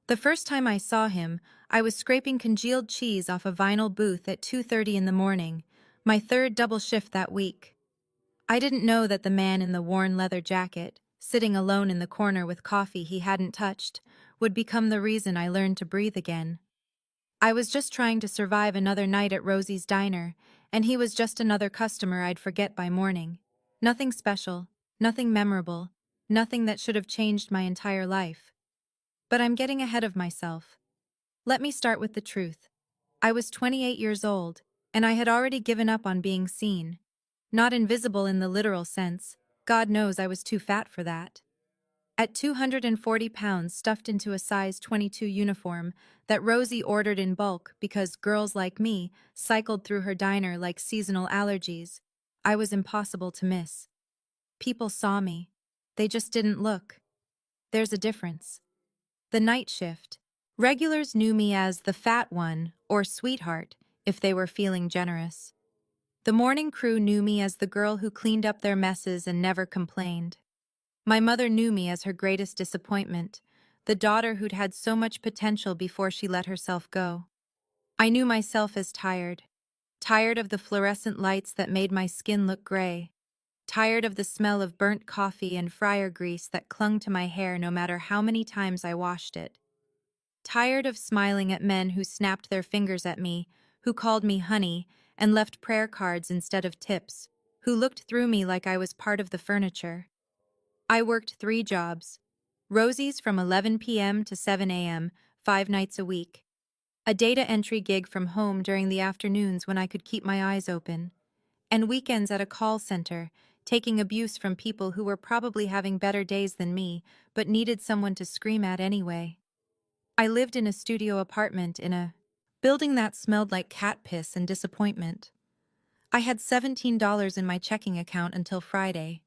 The first time I saw him, I was scraping congealed cheese off a vinyl booth at 2:30 in the morning, my third double shift that week. I didn't know that the man in the worn leather jacket, sitting alone in the corner with coffee he hadn't touched, would become the reason I learned to breathe again. I was just trying to survive another night at Rosie's diner, and he was just another customer I'd forget by morning. Nothing special, nothing memorable, nothing that should have changed my entire life. But I'm getting ahead of myself. Let me start with the truth. I was 28 years old, and I had already given up on being seen. Not invisible in the literal sense. God knows I was too fat for that. At 240 pounds stuffed into a size 22 uniform that Rosie ordered in bulk because girls like me cycled through her diner like seasonal allergies, I was impossible to miss. People saw me. They just didn't look. There's a difference. The night shift. Regulars knew me as the fat one or sweetheart if they were feeling generous. The morning crew knew me as the girl who cleaned up their messes and never complained. My mother knew me as her greatest disappointment, the daughter who'd had so much potential before she let herself go. I knew myself as tired. Tired of the fluorescent lights that made my skin look gray. Tired of the smell of burnt coffee and fryer grease that clung to my hair no matter how many times I washed it. Tired of smiling at men who snapped their fingers at me, who called me honey, and left prayer cards instead of tips, who looked through me like I was part of the furniture. I worked 3 jobs. Rosie's from 11 p.m. to 7 a.m., 5 nights a week. A data entry gig from home during the afternoons when I could keep my eyes open. And weekends at a call center, taking abuse from people who were probably having better days than me, but needed someone to scream at anyway. I lived in a studio apartment in a building that smelled like cat piss and disappointment. I had $17 in my checking account until Friday.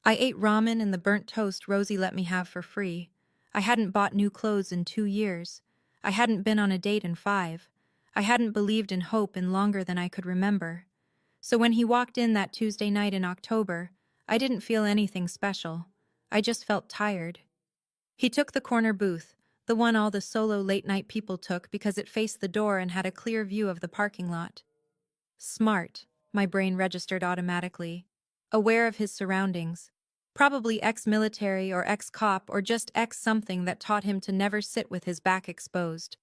I ate ramen and the burnt toast Rosie let me have for free. I hadn't bought new clothes in 2 years. I hadn't been on a date in 5. I hadn't believed in hope in longer than I could remember. So when he walked in that Tuesday night in October, I didn't feel anything special. I just felt tired. He took the corner booth, the one all the solo late-night people took because it faced the door and had a clear view of the parking lot. Smart, my brain registered automatically, aware of his surroundings. Probably ex-military or ex-cop or just ex-something that taught him to never sit with his back exposed.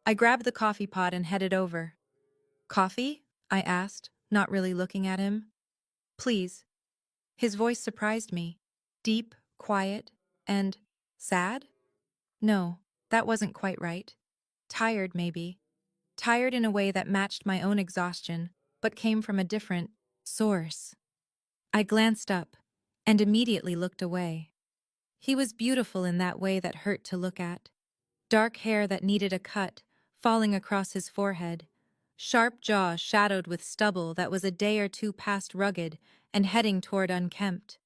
I grabbed the coffee pot and headed over. "Coffee?" I asked, not really looking at him. "Please." His voice surprised me. Deep, quiet, and sad? No, that wasn't quite right. Tired, maybe. Tired in a way that matched my own exhaustion, but came from a different source. I glanced up, and immediately looked away. He was beautiful in that way that hurt to look at. Dark hair that needed a cut, falling across his forehead. Sharp jaw shadowed with stubble that was a day or two past rugged and heading toward unkempt.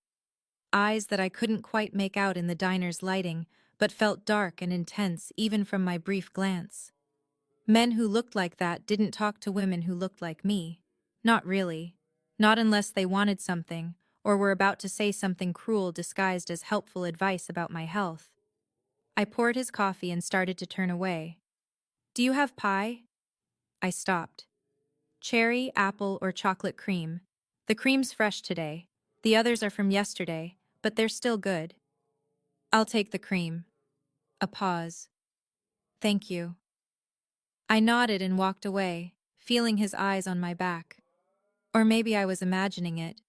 Eyes that I couldn't quite make out in the diner's lighting, but felt dark and intense even from my brief glance. Men who looked like that didn't talk to women who looked like me. Not really. Not unless they wanted something, or were about to say something cruel disguised as helpful advice about my health. I poured his coffee and started to turn away. "Do you have pie?" I stopped. "Cherry, apple, or chocolate cream. The cream's fresh today. The others are from yesterday, but they're still good." "I'll take the cream." A pause. "Thank you." I nodded and walked away, feeling his eyes on my back. Or maybe I was imagining it.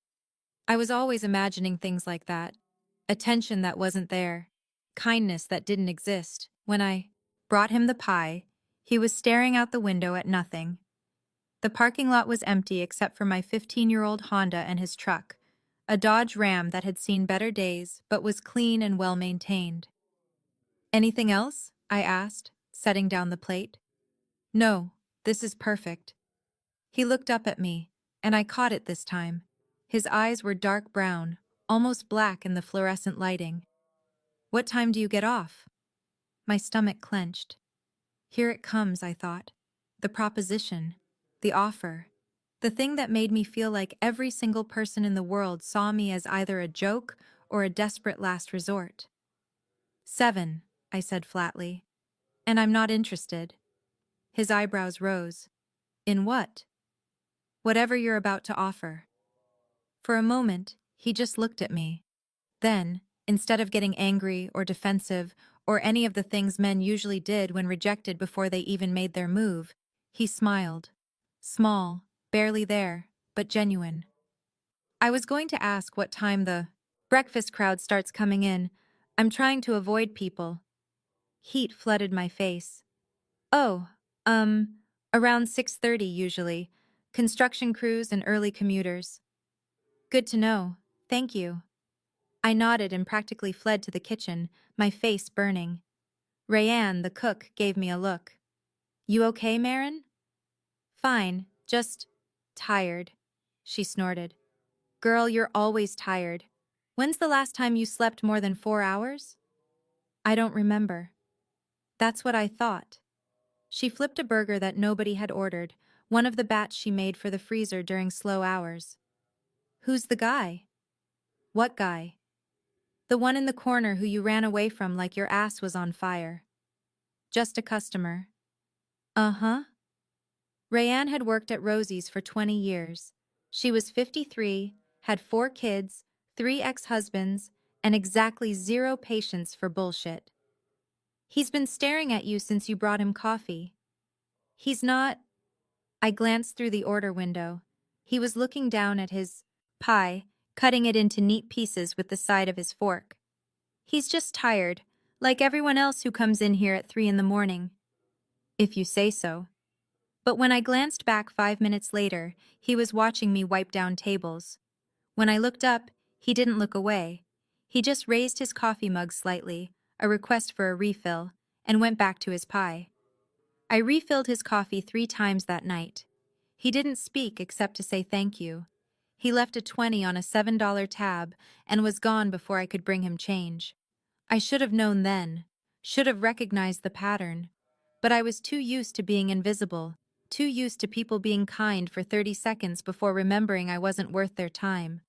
I was always imagining things like that. Attention that wasn't there. Kindness that didn't exist. When I brought him the pie, he was staring out the window at nothing. The parking lot was empty except for my 15-year-old Honda and his truck, a Dodge Ram that had seen better days but was clean and well-maintained. "Anything else?" I asked, setting down the plate. "No, this is perfect." He looked up at me, and I caught it this time. His eyes were dark brown, almost black in the fluorescent lighting. "What time do you get off?" My stomach clenched. Here it comes, I thought. The proposition. The offer. The thing that made me feel like every single person in the world saw me as either a joke or a desperate last resort. "7," I said flatly. And I'm not interested. His eyebrows rose. In what? Whatever you're about to offer. For a moment, he just looked at me. Then, instead of getting angry or defensive or any of the things men usually did when rejected before they even made their move, he smiled. Small, barely there, but genuine. I was going to ask what time the breakfast crowd starts coming in. I'm trying to avoid people. Heat flooded my face. Oh, around 6:30 usually. Construction crews and early commuters. Good to know. Thank you. I nodded and practically fled to the kitchen, my face burning. Rayanne, the cook, gave me a look. You okay, Marin? Fine, just tired, she snorted. Girl, you're always tired. When's the last time you slept more than 4 hours? I don't remember. That's what I thought. She flipped a burger that nobody had ordered, one of the batch she made for the freezer during slow hours. Who's the guy? What guy? The one in the corner who you ran away from like your ass was on fire. Just a customer. Uh-huh. Rayanne had worked at Rosie's for 20 years. She was 53, had 4 kids, 3 ex-husbands, and exactly 0 patience for bullshit. He's been staring at you since you brought him coffee. He's not... I glanced through the order window. He was looking down at his pie, cutting it into neat pieces with the side of his fork. He's just tired, like everyone else who comes in here at 3 in the morning. If you say so. But when I glanced back 5 minutes later, he was watching me wipe down tables. When I looked up, he didn't look away. He just raised his coffee mug slightly, a request for a refill, and went back to his pie. I refilled his coffee 3 times that night. He didn't speak except to say thank you. He left a 20 on a $7 tab and was gone before I could bring him change. I should have known then, should have recognized the pattern. But I was too used to being invisible, too used to people being kind for 30 seconds before remembering I wasn't worth their time.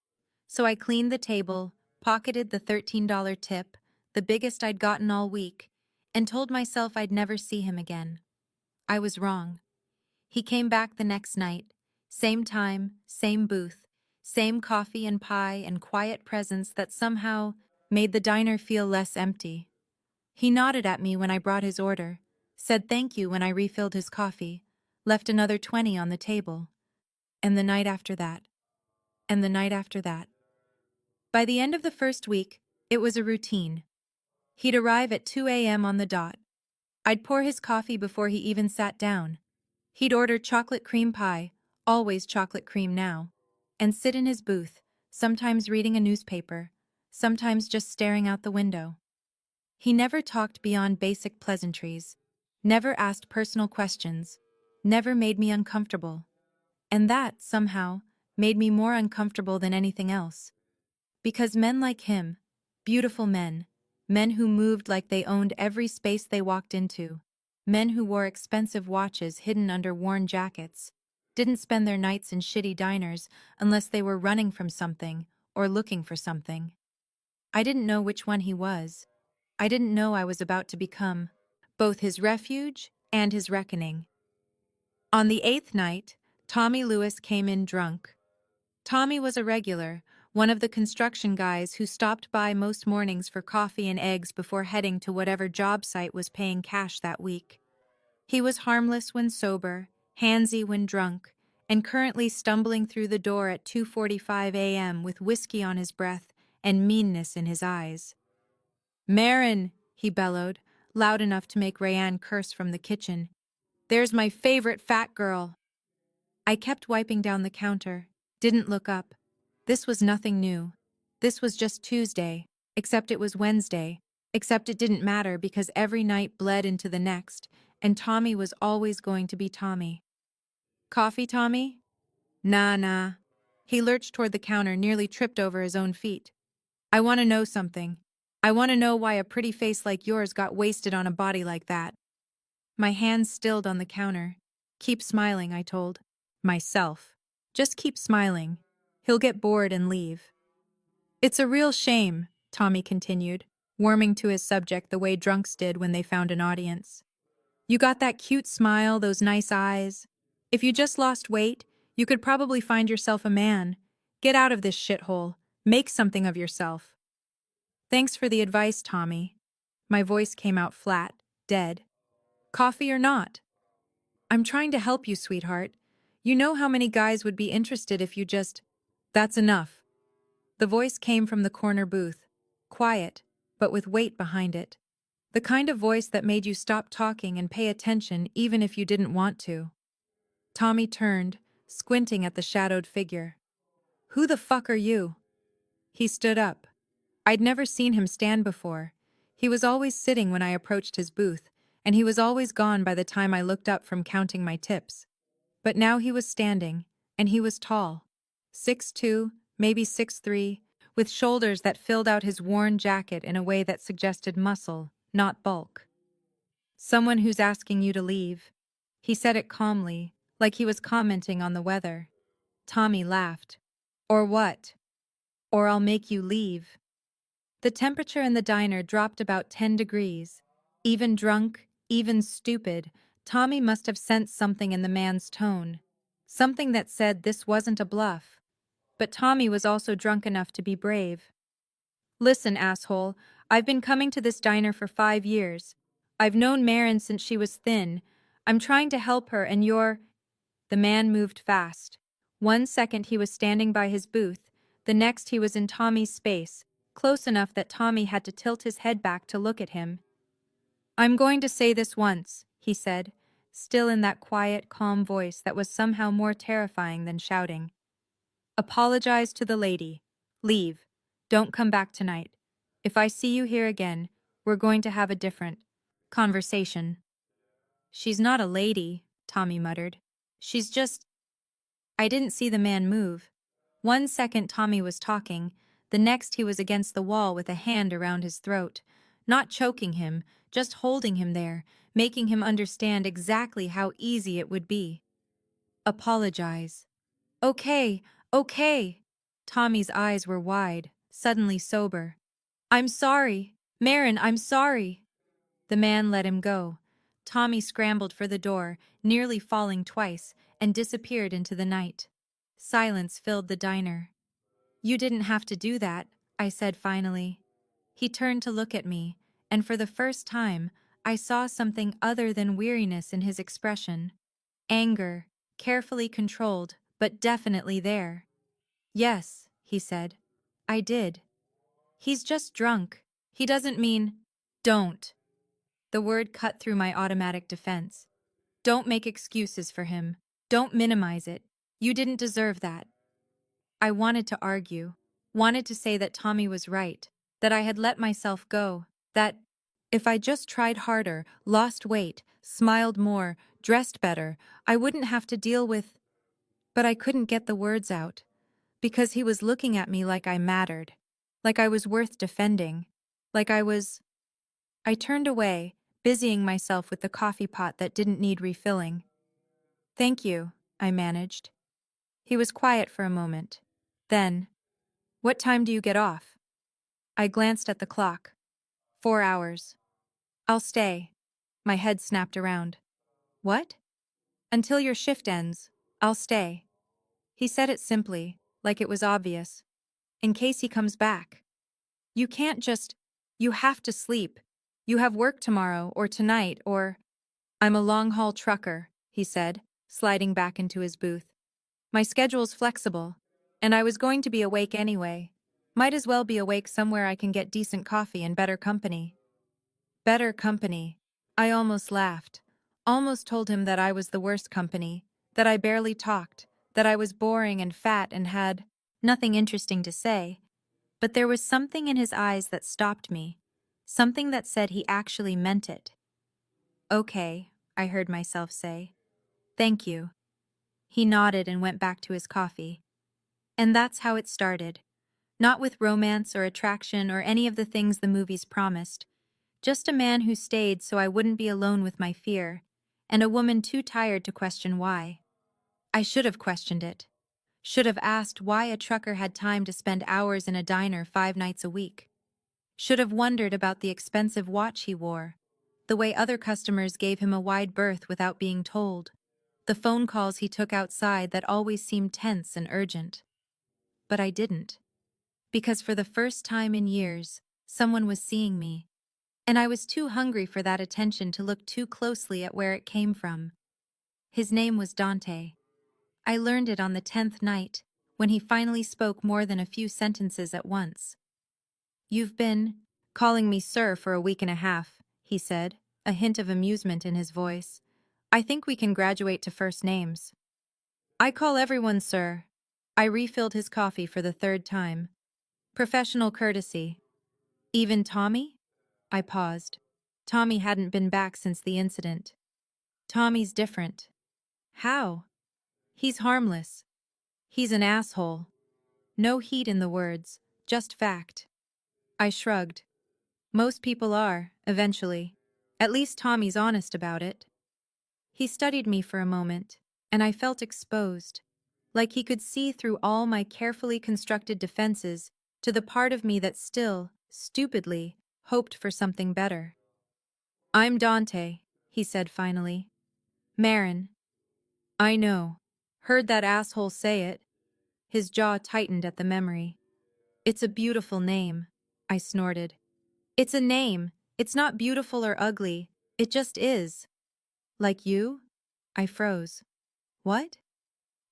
So I cleaned the table, pocketed the $13 tip, the biggest I'd gotten all week, and told myself I'd never see him again. I was wrong. He came back the next night, same time, same booth, same coffee and pie and quiet presence that somehow made the diner feel less empty. He nodded at me when I brought his order, said thank you when I refilled his coffee, left another 20 on the table. And the night after that. And the night after that. By the end of the first week, it was a routine. He'd arrive at 2 a.m. on the dot. I'd pour his coffee before he even sat down. He'd order chocolate cream pie, always chocolate cream now, and sit in his booth, sometimes reading a newspaper, sometimes just staring out the window. He never talked beyond basic pleasantries, never asked personal questions, never made me uncomfortable. And that, somehow, made me more uncomfortable than anything else. Because men like him, beautiful men, men who moved like they owned every space they walked into, men who wore expensive watches hidden under worn jackets, didn't spend their nights in shitty diners unless they were running from something or looking for something. I didn't know which one he was. I didn't know I was about to become both his refuge and his reckoning. On the 8th night, Tommy Lewis came in drunk. Tommy was a regular, one of the construction guys who stopped by most mornings for coffee and eggs before heading to whatever job site was paying cash that week. He was harmless when sober, handsy when drunk, and currently stumbling through the door at 2:45 a.m. with whiskey on his breath and meanness in his eyes. Marin, he bellowed, loud enough to make Rayanne curse from the kitchen. There's my favorite fat girl. I kept wiping down the counter, didn't look up. This was nothing new. This was just Tuesday, except it was Wednesday, except it didn't matter because every night bled into the next, and Tommy was always going to be Tommy. Coffee, Tommy? Nah. He lurched toward the counter, nearly tripped over his own feet. I want to know something. I want to know why a pretty face like yours got wasted on a body like that. My hands stilled on the counter. Keep smiling, I told myself. Just keep smiling. He'll get bored and leave. It's a real shame, Tommy continued, warming to his subject the way drunks did when they found an audience. You got that cute smile, those nice eyes. If you just lost weight, you could probably find yourself a man. Get out of this shithole. Make something of yourself. Thanks for the advice, Tommy. My voice came out flat, dead. Coffee or not? I'm trying to help you, sweetheart. You know how many guys would be interested if you just... That's enough. The voice came from the corner booth. Quiet, but with weight behind it. The kind of voice that made you stop talking and pay attention even if you didn't want to. Tommy turned, squinting at the shadowed figure. Who the fuck are you? He stood up. I'd never seen him stand before. He was always sitting when I approached his booth, and he was always gone by the time I looked up from counting my tips. But now he was standing, and he was tall. 6'2", maybe 6'3", with shoulders that filled out his worn jacket in a way that suggested muscle, not bulk. Someone who's asking you to leave. He said it calmly, like he was commenting on the weather. Tommy laughed. Or what? Or I'll make you leave. The temperature in the diner dropped about 10 degrees. Even drunk, even stupid, Tommy must have sensed something in the man's tone. Something that said this wasn't a bluff. But Tommy was also drunk enough to be brave. Listen, asshole, I've been coming to this diner for 5 years. I've known Marin since she was thin. I'm trying to help her and you're... The man moved fast. 1 second he was standing by his booth, the next he was in Tommy's space, close enough that Tommy had to tilt his head back to look at him. I'm going to say this once, he said, still in that quiet, calm voice that was somehow more terrifying than shouting. Apologize to the lady. Leave. Don't come back tonight. If I see you here again, we're going to have a different conversation. She's not a lady, Tommy muttered. She's just... I didn't see the man move. 1 second Tommy was talking, the next he was against the wall with a hand around his throat, not choking him, just holding him there, making him understand exactly how easy it would be. Apologize. Okay, okay. Tommy's eyes were wide, suddenly sober. I'm sorry. Marin, I'm sorry. The man let him go. Tommy scrambled for the door, nearly falling twice, and disappeared into the night. Silence filled the diner. You didn't have to do that, I said finally. He turned to look at me, and for the first time, I saw something other than weariness in his expression. Anger, carefully controlled, but definitely there. Yes, he said. I did. He's just drunk. He doesn't mean... Don't. The word cut through my automatic defense. Don't make excuses for him. Don't minimize it. You didn't deserve that. I wanted to argue, wanted to say that Tommy was right, that I had let myself go, that if I just tried harder, lost weight, smiled more, dressed better, I wouldn't have to deal with... But I couldn't get the words out, because he was looking at me like I mattered, like I was worth defending, like I was... I turned away, busying myself with the coffee pot that didn't need refilling. Thank you, I managed. He was quiet for a moment. Then, what time do you get off? I glanced at the clock. 4 hours. I'll stay. My head snapped around. What? Until your shift ends. I'll stay. He said it simply, like it was obvious. In case he comes back. You can't just... You have to sleep. You have work tomorrow, or tonight, or... I'm a long-haul trucker, he said, sliding back into his booth. My schedule's flexible, and I was going to be awake anyway. Might as well be awake somewhere I can get decent coffee and better company. Better company. I almost laughed. Almost told him that I was the worst company, that I barely talked, that I was boring and fat and had nothing interesting to say. But there was something in his eyes that stopped me, something that said he actually meant it. Okay, I heard myself say. Thank you. He nodded and went back to his coffee. And that's how it started. Not with romance or attraction or any of the things the movies promised. Just a man who stayed so I wouldn't be alone with my fear, and a woman too tired to question why. I should have questioned it. Should have asked why a trucker had time to spend hours in a diner 5 nights a week. Should have wondered about the expensive watch he wore. the way other customers gave him a wide berth without being told, the phone calls he took outside that always seemed tense and urgent. But I didn't. Because for the first time in years, someone was seeing me, and I was too hungry for that attention to look too closely at where it came from. His name was Dante. I learned it on the 10th night, when he finally spoke more than a few sentences at once. "You've been calling me sir for a week and a half," he said, a hint of amusement in his voice. "I think we can graduate to first names." "I call everyone sir." I refilled his coffee for the third time. "Professional courtesy." "Even Tommy?" I paused. Tommy hadn't been back since the incident. "Tommy's different." "How?" "He's harmless. He's an asshole." No heat in the words, just fact. I shrugged. "Most people are, eventually. At least Tommy's honest about it." He studied me for a moment, and I felt exposed, like he could see through all my carefully constructed defenses to the part of me that still, stupidly, hoped for something better. "I'm Dante," he said finally. "Marin." "I know. Heard that asshole say it." His jaw tightened at the memory. "It's a beautiful name," I snorted. "It's a name. It's not beautiful or ugly. It just is." "Like you?" I froze. "What?"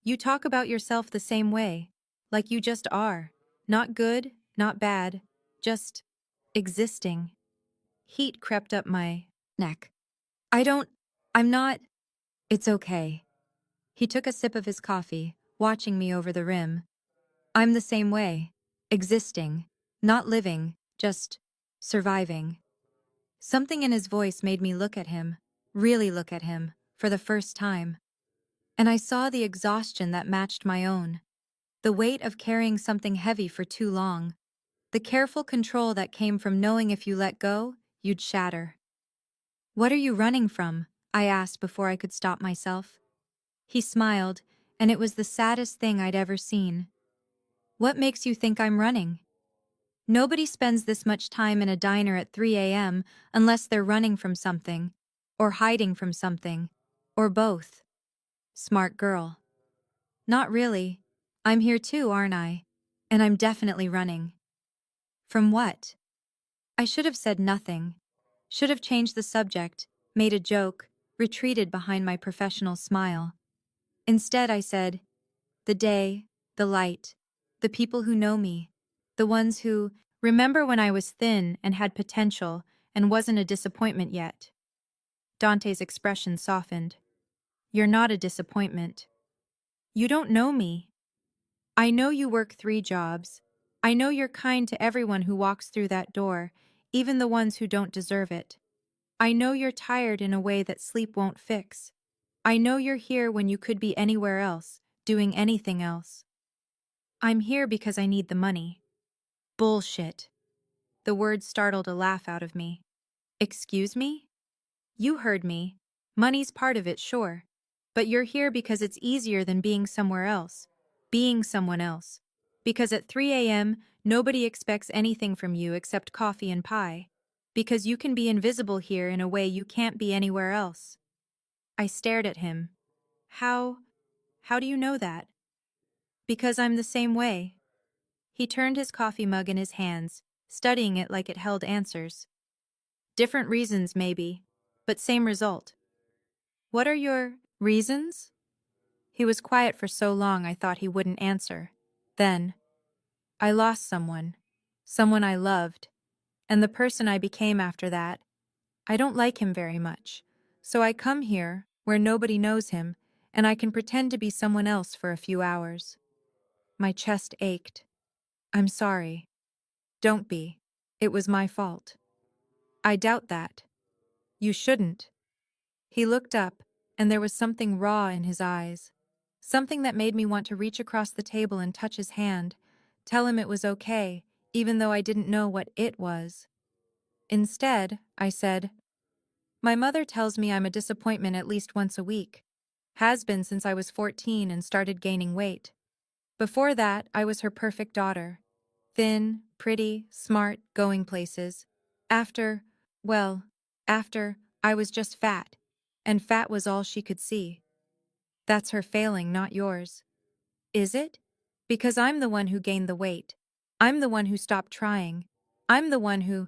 "You talk about yourself the same way. Like you just are. Not good, not bad. Just existing." Heat crept up my neck. I'm not. "It's okay." He took a sip of his coffee, watching me over the rim. "I'm the same way. Existing. Not living, just surviving." Something in his voice made me look at him, really look at him, for the first time. And I saw the exhaustion that matched my own. The weight of carrying something heavy for too long. The careful control that came from knowing if you let go, you'd shatter. "What are you running from?" I asked before I could stop myself. He smiled, and it was the saddest thing I'd ever seen. "What makes you think I'm running?" "Nobody spends this much time in a diner at 3 a.m. unless they're running from something, or hiding from something, or both." Smart girl. "Not really. I'm here too, aren't I? And I'm definitely running." "From what?" I should have said nothing. Should have changed the subject, made a joke, retreated behind my professional smile. Instead, I said, "The day, the light, the people who know me, the ones who remember when I was thin and had potential and wasn't a disappointment yet." Dante's expression softened. "You're not a disappointment. You don't know me. I know you work 3 jobs. I know you're kind to everyone who walks through that door, even the ones who don't deserve it. I know you're tired in a way that sleep won't fix. I know you're here when you could be anywhere else, doing anything else. I'm here because I need the money." "Bullshit." The word startled a laugh out of me. "Excuse me?" "You heard me. Money's part of it, sure. But you're here because it's easier than being somewhere else. Being someone else. Because at 3 a.m., nobody expects anything from you except coffee and pie. Because you can be invisible here in a way you can't be anywhere else." I stared at him. How do you know that?" "Because I'm the same way." He turned his coffee mug in his hands, studying it like it held answers. "Different reasons, maybe, but same result." "What are your reasons?" He was quiet for so long I thought he wouldn't answer. Then, "I lost someone. Someone I loved. And the person I became after that. I don't like him very much. So I come here, where nobody knows him, and I can pretend to be someone else for a few hours." My chest ached. "I'm sorry." "Don't be. It was my fault." "I doubt that." "You shouldn't." He looked up, and there was something raw in his eyes. Something that made me want to reach across the table and touch his hand, tell him it was okay, even though I didn't know what it was. Instead, I said, "My mother tells me I'm a disappointment at least once a week. Has been since I was 14 and started gaining weight. Before that, I was her perfect daughter. Thin, pretty, smart, going places. After, well, after, I was just fat, and fat was all she could see. That's her failing, not yours. Is it? Because I'm the one who gained the weight. I'm the one who stopped trying. I'm the one who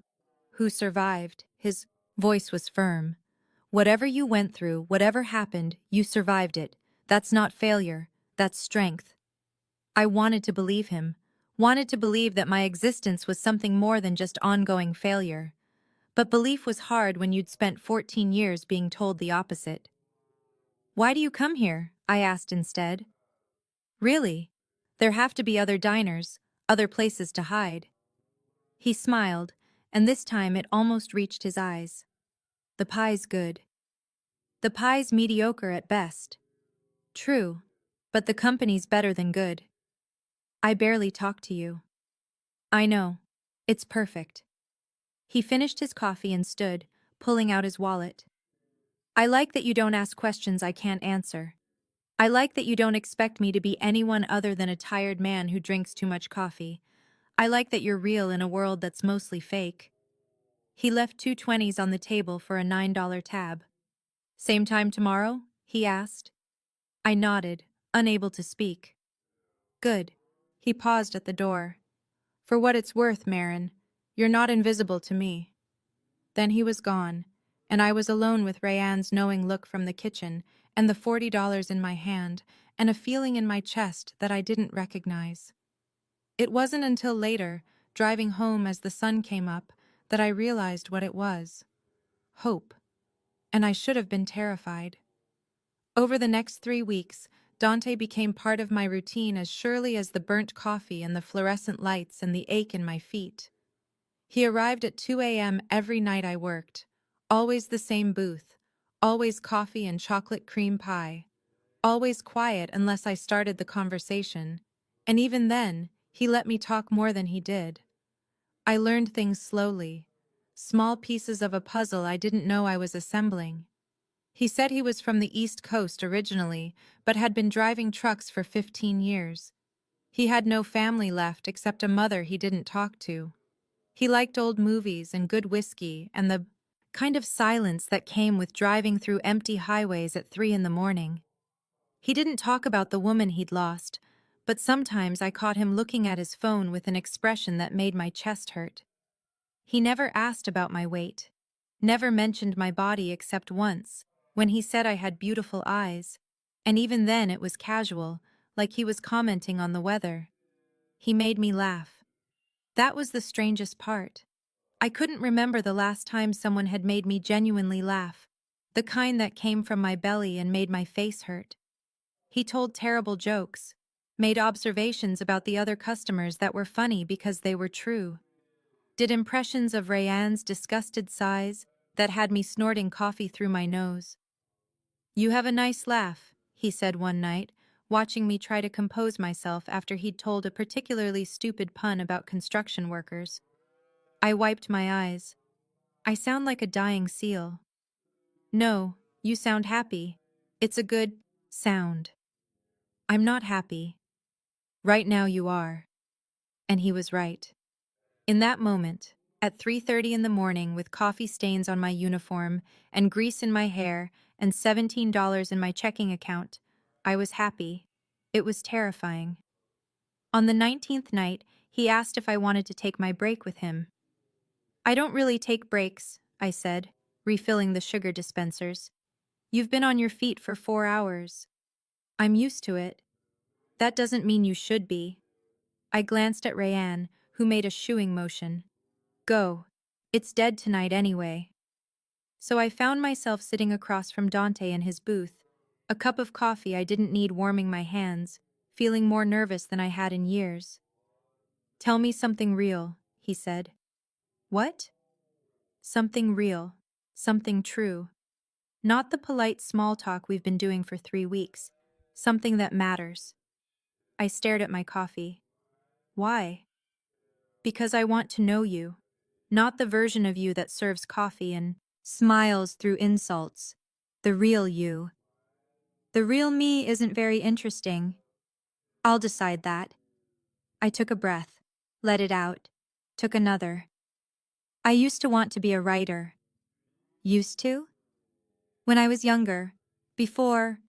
survived. His voice was firm. Whatever you went through, whatever happened, you survived it. That's not failure. That's strength. I wanted to believe him. Wanted to believe that my existence was something more than just ongoing failure. But belief was hard when you'd spent 14 years being told the opposite. Why do you come here? I asked instead. Really? There have to be other diners, other places to hide. He smiled, and this time it almost reached his eyes. The pie's good. The pie's mediocre at best. True, but the company's better than good. I barely talk to you. I know. It's perfect. He finished his coffee and stood, pulling out his wallet. I like that you don't ask questions I can't answer. I like that you don't expect me to be anyone other than a tired man who drinks too much coffee. I like that you're real in a world that's mostly fake. He left 2 20s on the table for a $9 tab. Same time tomorrow? He asked. I nodded, unable to speak. Good. He paused at the door. For what it's worth, Marin, you're not invisible to me. Then he was gone, and I was alone with Rayanne's knowing look from the kitchen and the $40 in my hand and a feeling in my chest that I didn't recognize. It wasn't until later, driving home as the sun came up, that I realized what it was. Hope. And I should have been terrified. Over the next 3 weeks, Dante became part of my routine as surely as the burnt coffee and the fluorescent lights and the ache in my feet. He arrived at 2 a.m. every night I worked. Always the same booth. Always coffee and chocolate cream pie. Always quiet unless I started the conversation. And even then, he let me talk more than he did. I learned things slowly. Small pieces of a puzzle I didn't know I was assembling. He said he was from the East Coast originally, but had been driving trucks for 15 years. He had no family left except a mother he didn't talk to. He liked old movies and good whiskey and the kind of silence that came with driving through empty highways at 3 in the morning. He didn't talk about the woman he'd lost, but sometimes I caught him looking at his phone with an expression that made my chest hurt. He never asked about my weight, never mentioned my body except once, when he said I had beautiful eyes, and even then it was casual, like he was commenting on the weather. He made me laugh. That was the strangest part. I couldn't remember the last time someone had made me genuinely laugh, the kind that came from my belly and made my face hurt. He told terrible jokes, made observations about the other customers that were funny because they were true. Did impressions of Rayanne's disgusted sighs that had me snorting coffee through my nose. You have a nice laugh, he said one night, watching me try to compose myself after he'd told a particularly stupid pun about construction workers. I wiped my eyes. I sound like a dying seal. No, you sound happy. It's a good sound. I'm not happy. Right now you are. And he was right. In that moment, at 3:30 in the morning with coffee stains on my uniform and grease in my hair and $17 in my checking account, I was happy. It was terrifying. On the 19th night, he asked if I wanted to take my break with him. I don't really take breaks, I said, refilling the sugar dispensers. You've been on your feet for 4 hours. I'm used to it. That doesn't mean you should be. I glanced at Rayanne, who made a shooing motion. Go. It's dead tonight anyway. So I found myself sitting across from Dante in his booth, a cup of coffee I didn't need warming my hands, feeling more nervous than I had in years. Tell me something real, he said. What? Something real. Something true. Not the polite small talk we've been doing for 3 weeks. Something that matters. I stared at my coffee. Why? Because I want to know you. Not the version of you that serves coffee and smiles through insults. The real you. The real me isn't very interesting. I'll decide that. I took a breath, let it out, took another. I used to want to be a writer. Used to? When I was younger, before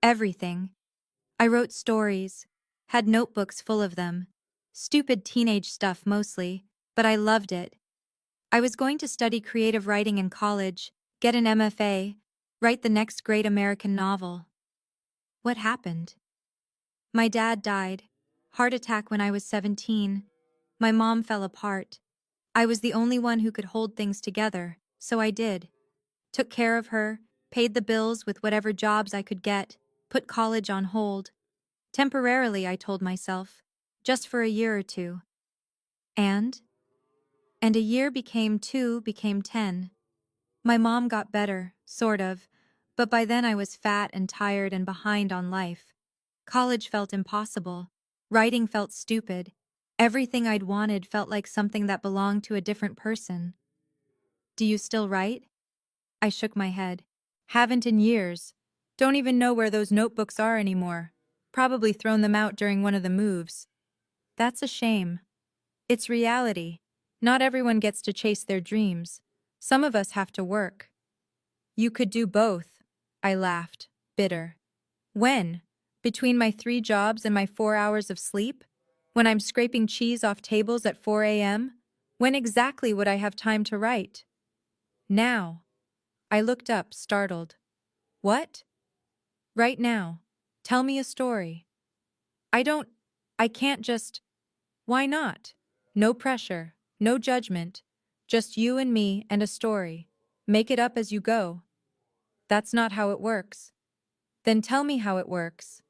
everything, I wrote stories, had notebooks full of them. Stupid teenage stuff mostly, but I loved it. I was going to study creative writing in college, get an MFA, write the next great American novel. What happened? My dad died. Heart attack when I was 17. My mom fell apart. I was the only one who could hold things together, so I did. Took care of her, paid the bills with whatever jobs I could get, put college on hold. Temporarily, I told myself. Just for a year or two. And? And a year became 2, became 10. My mom got better, sort of, but by then I was fat and tired and behind on life. College felt impossible. Writing felt stupid. Everything I'd wanted felt like something that belonged to a different person. Do you still write? I shook my head. Haven't in years. Don't even know where those notebooks are anymore. Probably thrown them out during one of the moves. That's a shame. It's reality. Not everyone gets to chase their dreams. Some of us have to work. You could do both. I laughed, bitter. When? Between my 3 jobs and my 4 hours of sleep? When I'm scraping cheese off tables at 4 a.m.? When exactly would I have time to write? Now. I looked up, startled. What? Right now. Tell me a story. I don't. I can't just. Why not? No pressure, no judgment. Just you and me and a story. Make it up as you go. That's not how it works. Then tell me how it works.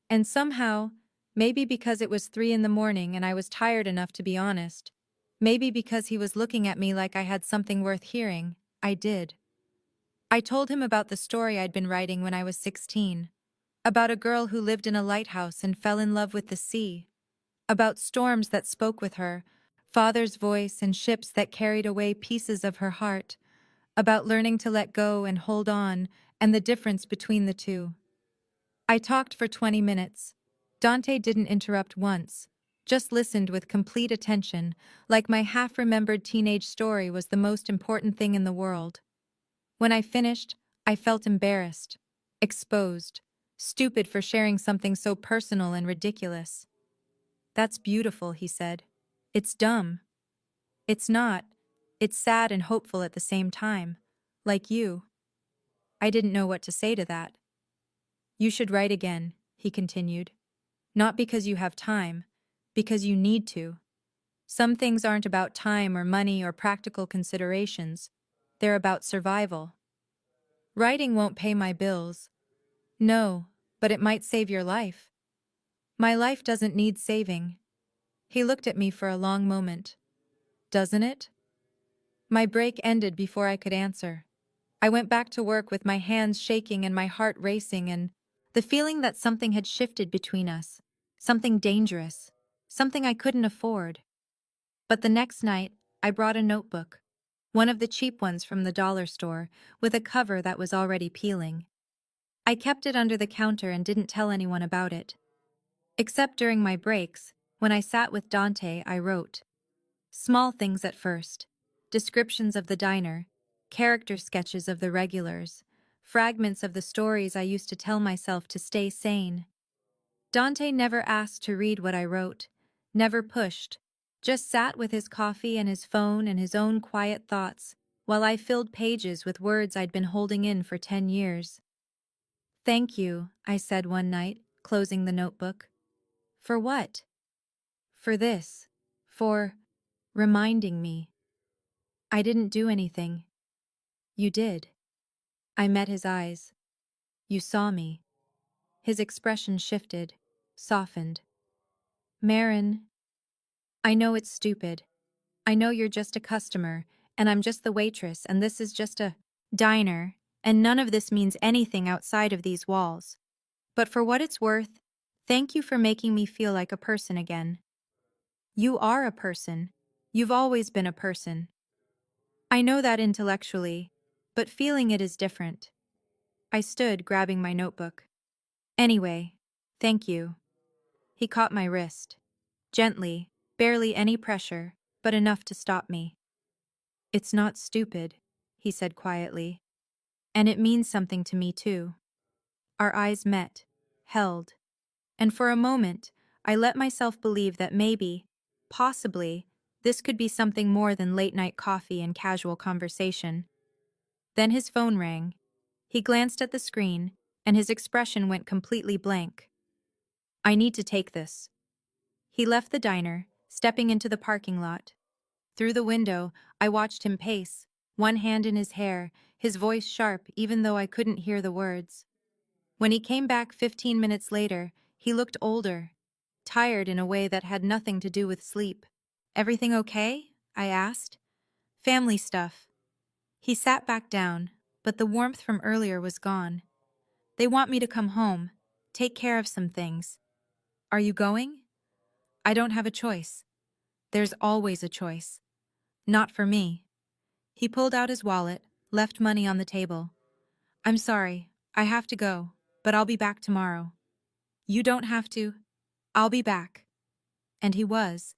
And somehow, maybe because it was 3 in the morning and I was tired enough to be honest, maybe because he was looking at me like I had something worth hearing, I did. I told him about the story I'd been writing when I was 16. About a girl who lived in a lighthouse and fell in love with the sea. About storms that spoke with her, father's voice and ships that carried away pieces of her heart. About learning to let go and hold on and the difference between the two. I talked for 20 minutes. Dante didn't interrupt once, just listened with complete attention, like my half-remembered teenage story was the most important thing in the world. When I finished, I felt embarrassed, exposed, stupid for sharing something so personal and ridiculous. That's beautiful, he said. It's dumb. It's not. It's sad and hopeful at the same time. Like you. I didn't know what to say to that. You should write again, he continued. Not because you have time, because you need to. Some things aren't about time or money or practical considerations. They're about survival. Writing won't pay my bills. No, but it might save your life. My life doesn't need saving. He looked at me for a long moment. Doesn't it? My break ended before I could answer. I went back to work with my hands shaking and my heart racing and the feeling that something had shifted between us. Something dangerous. Something I couldn't afford. But the next night, I brought a notebook. One of the cheap ones from the dollar store, with a cover that was already peeling. I kept it under the counter and didn't tell anyone about it. Except during my breaks, when I sat with Dante, I wrote. Small things at first. Descriptions of the diner, character sketches of the regulars, fragments of the stories I used to tell myself to stay sane. Dante never asked to read what I wrote, never pushed, just sat with his coffee and his phone and his own quiet thoughts, while I filled pages with words I'd been holding in for 10 years. Thank you, I said one night, closing the notebook. For what? For this. For reminding me. I didn't do anything. You did. I met his eyes. You saw me. His expression shifted, softened. Marin, I know it's stupid. I know you're just a customer, and I'm just the waitress, and this is just a diner, and none of this means anything outside of these walls. But for what it's worth, thank you for making me feel like a person again. You are a person. You've always been a person. I know that intellectually, but feeling it is different. I stood, grabbing my notebook. Anyway, thank you. He caught my wrist. Gently, barely any pressure, but enough to stop me. It's not stupid, he said quietly. And it means something to me too. Our eyes met, held, and for a moment, I let myself believe that maybe, possibly, this could be something more than late-night coffee and casual conversation. Then his phone rang. He glanced at the screen, and his expression went completely blank. I need to take this. He left the diner, stepping into the parking lot. Through the window, I watched him pace, one hand in his hair, his voice sharp even though I couldn't hear the words. When he came back 15 minutes later, he looked older, tired in a way that had nothing to do with sleep. Everything okay? I asked. Family stuff. He sat back down, but the warmth from earlier was gone. They want me to come home, take care of some things. Are you going? I don't have a choice. There's always a choice. Not for me. He pulled out his wallet, left money on the table. I'm sorry, I have to go, but I'll be back tomorrow. You don't have to. I'll be back. And he was.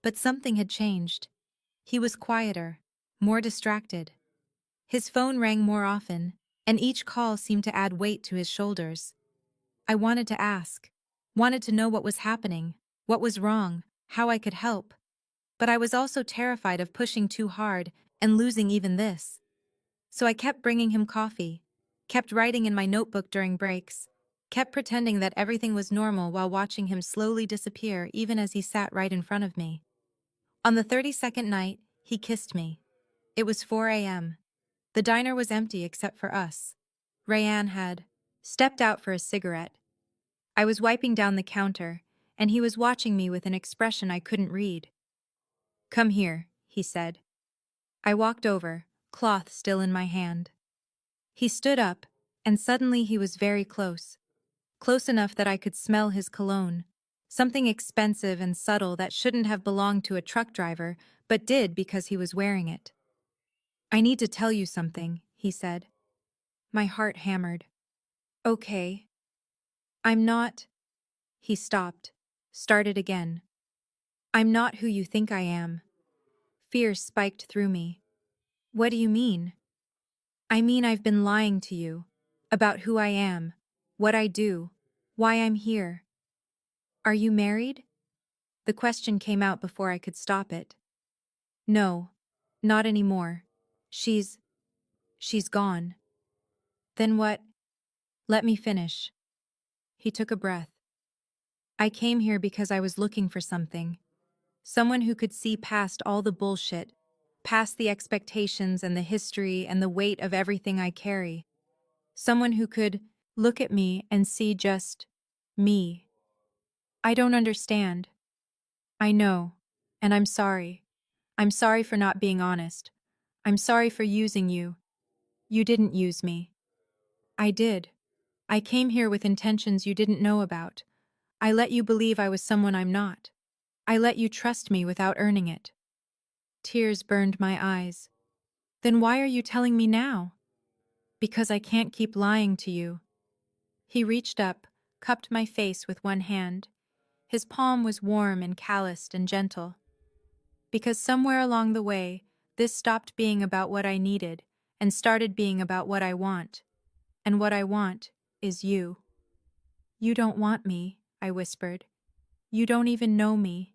But something had changed. He was quieter, more distracted. His phone rang more often, and each call seemed to add weight to his shoulders. I wanted to ask, wanted to know what was happening, what was wrong, how I could help. But I was also terrified of pushing too hard and losing even this. So I kept bringing him coffee, kept writing in my notebook during breaks, kept pretending that everything was normal while watching him slowly disappear even as he sat right in front of me. On the 32nd night, he kissed me. It was 4 a.m. The diner was empty except for us. Rayanne had stepped out for a cigarette. I was wiping down the counter, and he was watching me with an expression I couldn't read. Come here, he said. I walked over, cloth still in my hand. He stood up, and suddenly he was very close. Close enough that I could smell his cologne. Something expensive and subtle that shouldn't have belonged to a truck driver, but did because he was wearing it. I need to tell you something, he said. My heart hammered. Okay. I'm not. He stopped, started again. I'm not who you think I am. Fear spiked through me. What do you mean? I mean I've been lying to you. About who I am, what I do, why I'm here. Are you married? The question came out before I could stop it. No, not anymore. She's gone. Then what? Let me finish. He took a breath. I came here because I was looking for something. Someone who could see past all the bullshit, past the expectations and the history and the weight of everything I carry. Someone who could look at me and see just me. I don't understand. I know, and I'm sorry. I'm sorry for not being honest. I'm sorry for using you. You didn't use me. I did. I came here with intentions you didn't know about. I let you believe I was someone I'm not. I let you trust me without earning it. Tears burned my eyes. Then why are you telling me now? Because I can't keep lying to you. He reached up, cupped my face with one hand. His palm was warm and calloused and gentle. Because somewhere along the way, this stopped being about what I needed and started being about what I want. And what I want is you. You don't want me, I whispered. You don't even know me.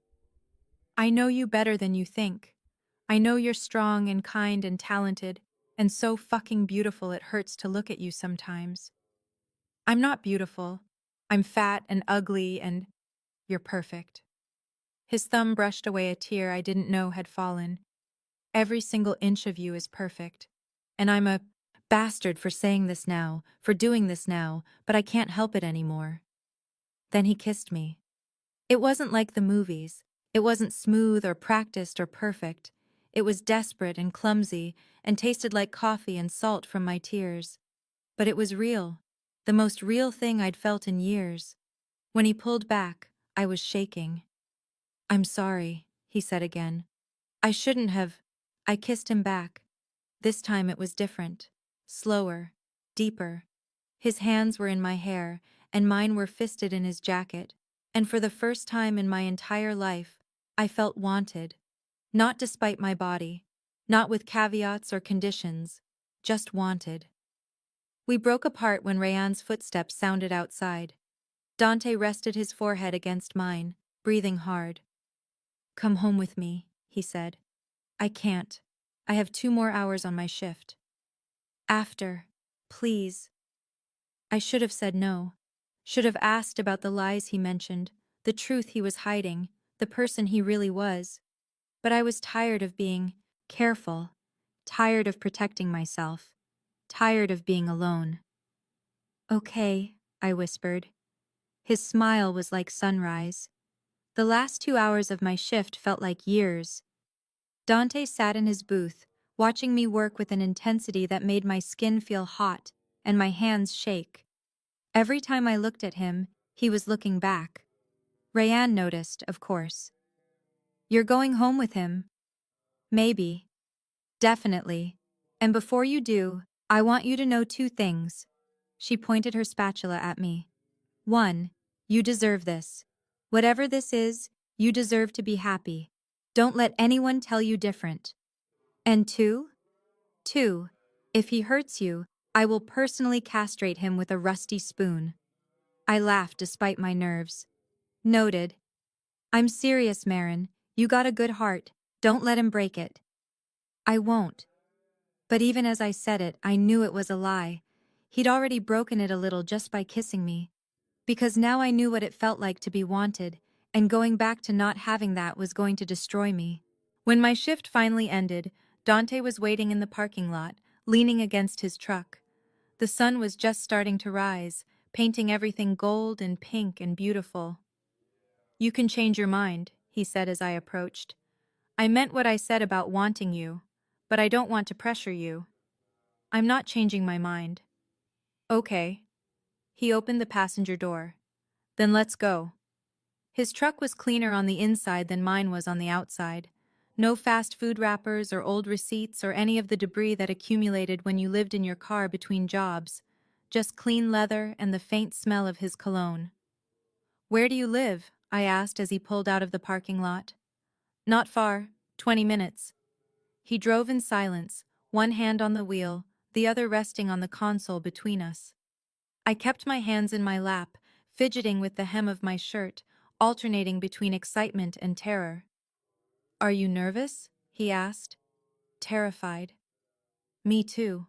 I know you better than you think. I know you're strong and kind and talented, and so fucking beautiful it hurts to look at you sometimes. I'm not beautiful. I'm fat and ugly and you're perfect. His thumb brushed away a tear I didn't know had fallen. Every single inch of you is perfect. And I'm a bastard for saying this now, for doing this now, but I can't help it anymore. Then he kissed me. It wasn't like the movies. It wasn't smooth or practiced or perfect. It was desperate and clumsy and tasted like coffee and salt from my tears. But it was real, the most real thing I'd felt in years. When he pulled back, I was shaking. I'm sorry, he said again. I shouldn't have. I kissed him back. This time it was different. Slower. Deeper. His hands were in my hair, and mine were fisted in his jacket, and for the first time in my entire life, I felt wanted. Not despite my body. Not with caveats or conditions. Just wanted. We broke apart when Rayanne's footsteps sounded outside. Dante rested his forehead against mine, breathing hard. "Come home with me," he said. "I can't. I have 2 more hours on my shift." "After. Please." I should have said no. Should have asked about the lies he mentioned, the truth he was hiding, the person he really was. But I was tired of being careful, tired of protecting myself, tired of being alone. "Okay," I whispered. His smile was like sunrise. The last 2 hours of my shift felt like years. Dante sat in his booth, watching me work with an intensity that made my skin feel hot and my hands shake. Every time I looked at him, he was looking back. Rayanne noticed, of course. "You're going home with him?" "Maybe. Definitely. And before you do, I want you to know 2 things." She pointed her spatula at me. "1, you deserve this. Whatever this is, you deserve to be happy. Don't let anyone tell you different. And 2, if he hurts you, I will personally castrate him with a rusty spoon." I laughed despite my nerves. "Noted. I'm serious, Marin. You got a good heart. Don't let him break it." "I won't." But even as I said it, I knew it was a lie. He'd already broken it a little just by kissing me. Because now I knew what it felt like to be wanted, and going back to not having that was going to destroy me. When my shift finally ended, Dante was waiting in the parking lot, leaning against his truck. The sun was just starting to rise, painting everything gold and pink and beautiful. "You can change your mind," he said as I approached. "I meant what I said about wanting you, but I don't want to pressure you. I'm not changing my mind." "Okay." He opened the passenger door. "Then let's go." His truck was cleaner on the inside than mine was on the outside. No fast food wrappers or old receipts or any of the debris that accumulated when you lived in your car between jobs. Just clean leather and the faint smell of his cologne. "Where do you live?" I asked as he pulled out of the parking lot. "Not far, 20 minutes." He drove in silence, one hand on the wheel, the other resting on the console between us. I kept my hands in my lap, fidgeting with the hem of my shirt, alternating between excitement and terror. "Are you nervous?" he asked. "Terrified." "Me too."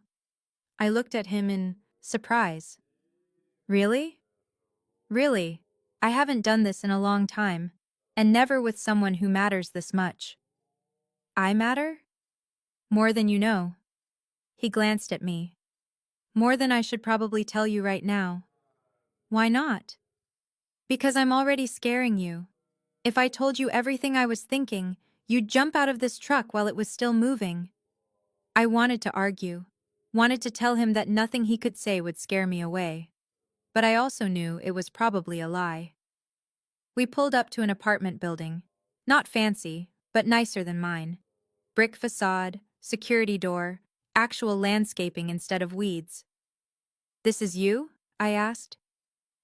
I looked at him in surprise. "Really?" "Really. I haven't done this in a long time, and never with someone who matters this much." "I matter?" "More than you know." He glanced at me. "More than I should probably tell you right now." "Why not?" "Because I'm already scaring you. If I told you everything I was thinking, you'd jump out of this truck while it was still moving." I wanted to argue, wanted to tell him that nothing he could say would scare me away. But I also knew it was probably a lie. We pulled up to an apartment building. Not fancy, but nicer than mine. Brick facade, security door, actual landscaping instead of weeds. "This is you?" I asked.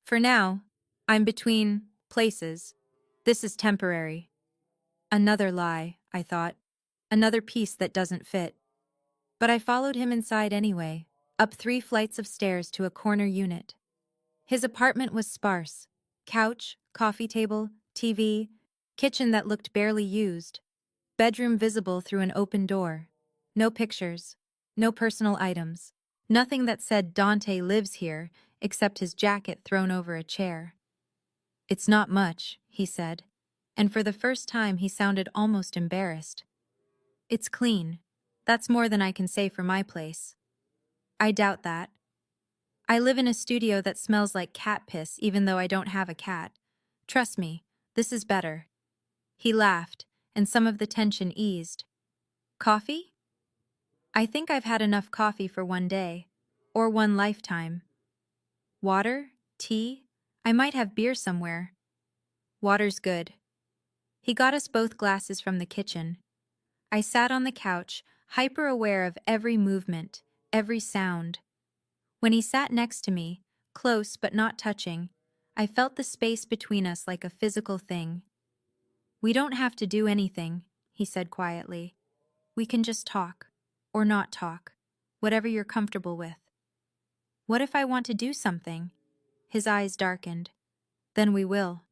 "For now. I'm between places. This is temporary." Another lie, I thought. Another piece that doesn't fit. But I followed him inside anyway, up 3 flights of stairs to a corner unit. His apartment was sparse. Couch, coffee table, TV, kitchen that looked barely used, bedroom visible through an open door. No pictures, no personal items, nothing that said Dante lives here except his jacket thrown over a chair. "It's not much," he said, and for the first time he sounded almost embarrassed. "It's clean. That's more than I can say for my place." I doubt that. I live in a studio that smells like cat piss even though I don't have a cat. Trust me, this is better. He laughed, and some of the tension eased. "Coffee?" "I think I've had enough coffee for one day. Or one lifetime." "Water? Tea? I might have beer somewhere." "Water's good." He got us both glasses from the kitchen. I sat on the couch, hyper-aware of every movement, every sound. When he sat next to me, close but not touching, I felt the space between us like a physical thing. "We don't have to do anything," he said quietly. "We can just talk. Or not talk. Whatever you're comfortable with." What if I want to do something? His eyes darkened. Then we will.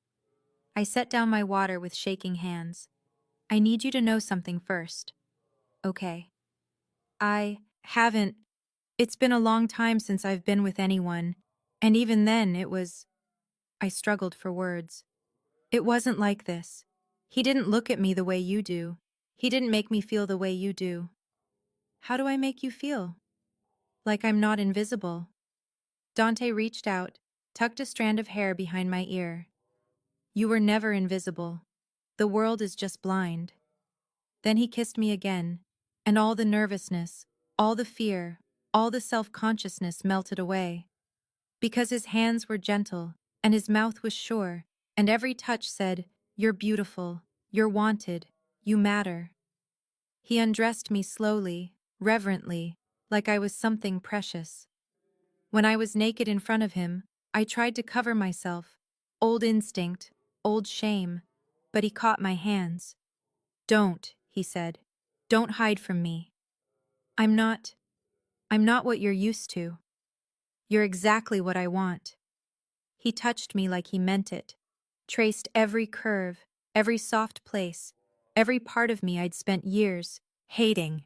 I set down my water with shaking hands. I need you to know something first. Okay. I haven't. It's been a long time since I've been with anyone, and even then it was. I struggled for words. It wasn't like this. He didn't look at me the way you do. He didn't make me feel the way you do. How do I make you feel? Like I'm not invisible. Dante reached out, tucked a strand of hair behind my ear. You were never invisible. The world is just blind. Then he kissed me again, and all the nervousness, all the fear, all the self-consciousness melted away. Because his hands were gentle, and his mouth was sure, and every touch said, "You're beautiful, you're wanted, you matter." He undressed me slowly, reverently, like I was something precious. When I was naked in front of him, I tried to cover myself. Old instinct, old shame. But he caught my hands. "Don't," he said. "Don't hide from me. I'm not, I'm not what you're used to. You're exactly what I want." He touched me like he meant it, traced every curve, every soft place, every part of me I'd spent years hating.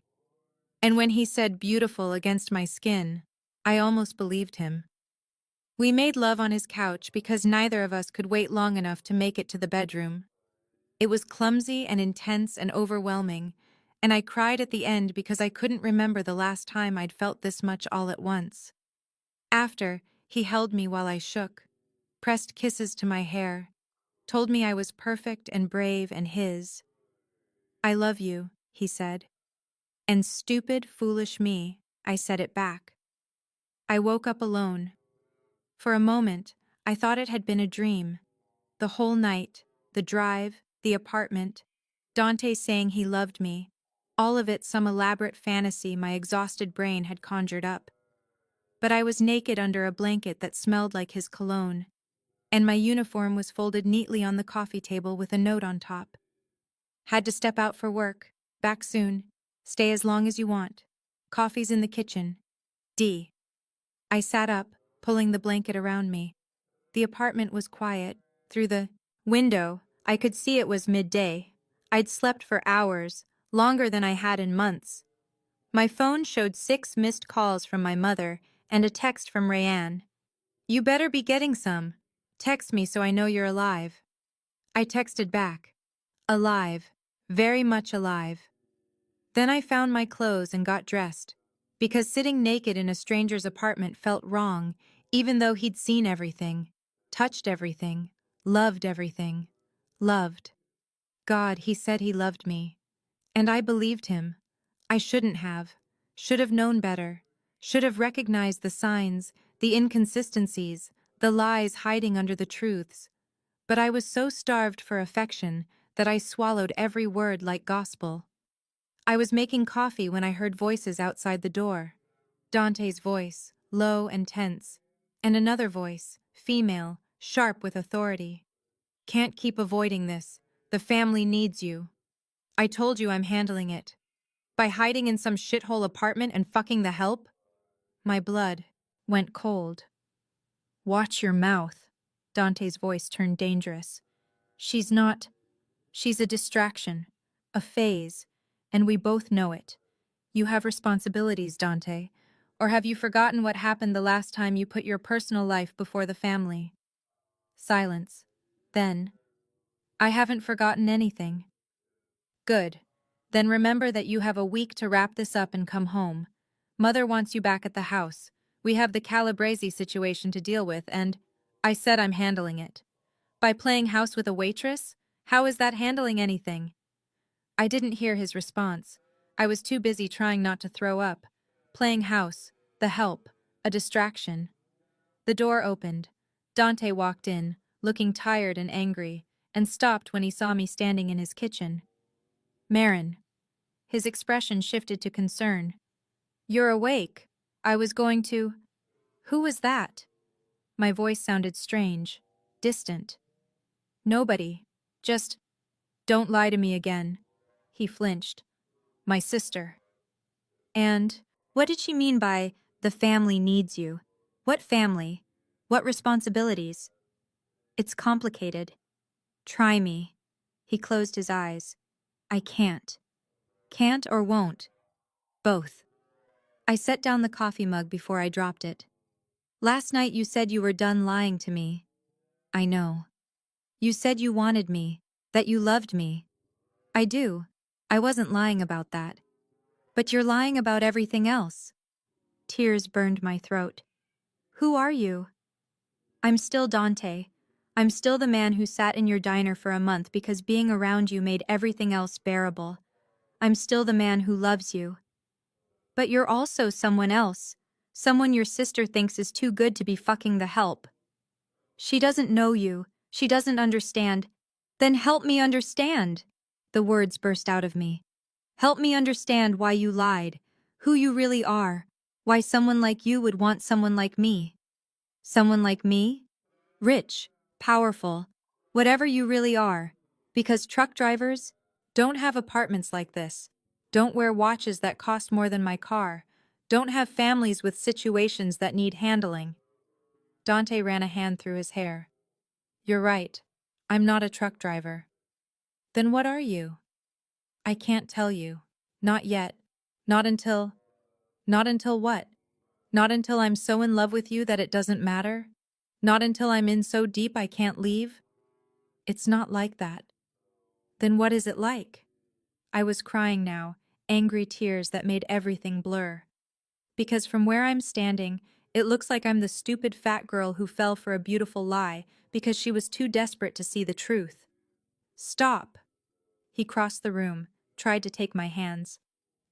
And when he said beautiful against my skin, I almost believed him. We made love on his couch because neither of us could wait long enough to make it to the bedroom. It was clumsy and intense and overwhelming, and I cried at the end because I couldn't remember the last time I'd felt this much all at once. After, he held me while I shook, pressed kisses to my hair, told me I was perfect and brave and his. "I love you," he said. And stupid, foolish me, I said it back. I woke up alone. For a moment, I thought it had been a dream. The whole night, the drive, the apartment, Dante saying he loved me, all of it some elaborate fantasy my exhausted brain had conjured up. But I was naked under a blanket that smelled like his cologne, and my uniform was folded neatly on the coffee table with a note on top. "Had to step out for work. Back soon. Stay as long as you want. Coffee's in the kitchen. D." I sat up, pulling the blanket around me. The apartment was quiet. Through the window, I could see it was midday. I'd slept for hours, longer than I had in months. My phone showed 6 missed calls from my mother and a text from Rayanne. "You better be getting some. Text me so I know you're alive." I texted back. Alive. Very much alive. Then I found my clothes and got dressed, because sitting naked in a stranger's apartment felt wrong, even though he'd seen everything, touched everything, loved everything. Loved. God, he said he loved me. And I believed him. I shouldn't have. Should have known better. Should have recognized the signs, the inconsistencies, the lies hiding under the truths. But I was so starved for affection that I swallowed every word like gospel. I was making coffee when I heard voices outside the door. Dante's voice, low and tense, and another voice, female, sharp with authority. "Can't keep avoiding this. The family needs you. I told you I'm handling it. By hiding in some shithole apartment and fucking the help?" My blood went cold. "Watch your mouth." Dante's voice turned dangerous. "She's not. She's a distraction, a phase, and we both know it. You have responsibilities, Dante. Or have you forgotten what happened the last time you put your personal life before the family?" Silence. Then, "I haven't forgotten anything." "Good. Then remember that you have a week to wrap this up and come home. Mother wants you back at the house. We have the Calabrese situation to deal with, and I said I'm handling it. By playing house with a waitress? How is that handling anything?" I didn't hear his response. I was too busy trying not to throw up. Playing house, the help, a distraction. The door opened. Dante walked in, looking tired and angry, and stopped when he saw me standing in his kitchen. "Marin." His expression shifted to concern. "You're awake. I was going to—" "Who was that?" My voice sounded strange, distant. "Nobody. Just, don't lie to me again." He flinched. "My sister." And what did she mean by "the family needs you"? What family? What responsibilities? It's complicated. Try me. He closed his eyes. I can't. Can't or won't. Both. I set down the coffee mug before I dropped it. Last night you said you were done lying to me. I know. You said you wanted me, that you loved me. I do. I wasn't lying about that. But you're lying about everything else. Tears burned my throat. Who are you? I'm still Dante. I'm still the man who sat in your diner for a month because being around you made everything else bearable. I'm still the man who loves you. But you're also someone else. Someone your sister thinks is too good to be fucking the help. She doesn't know you. She doesn't understand. Then help me understand. The words burst out of me. Help me understand why you lied, who you really are, why someone like you would want someone like me. Someone like me? Rich, powerful, whatever you really are. Because truck drivers don't have apartments like this, don't wear watches that cost more than my car, don't have families with situations that need handling. Dante ran a hand through his hair. You're right. I'm not a truck driver. Then what are you? I can't tell you. Not yet. Not until... Not until what? Not until I'm so in love with you that it doesn't matter? Not until I'm in so deep I can't leave? It's not like that. Then what is it like? I was crying now, angry tears that made everything blur. Because from where I'm standing, it looks like I'm the stupid fat girl who fell for a beautiful lie because she was too desperate to see the truth. Stop! He crossed the room, tried to take my hands.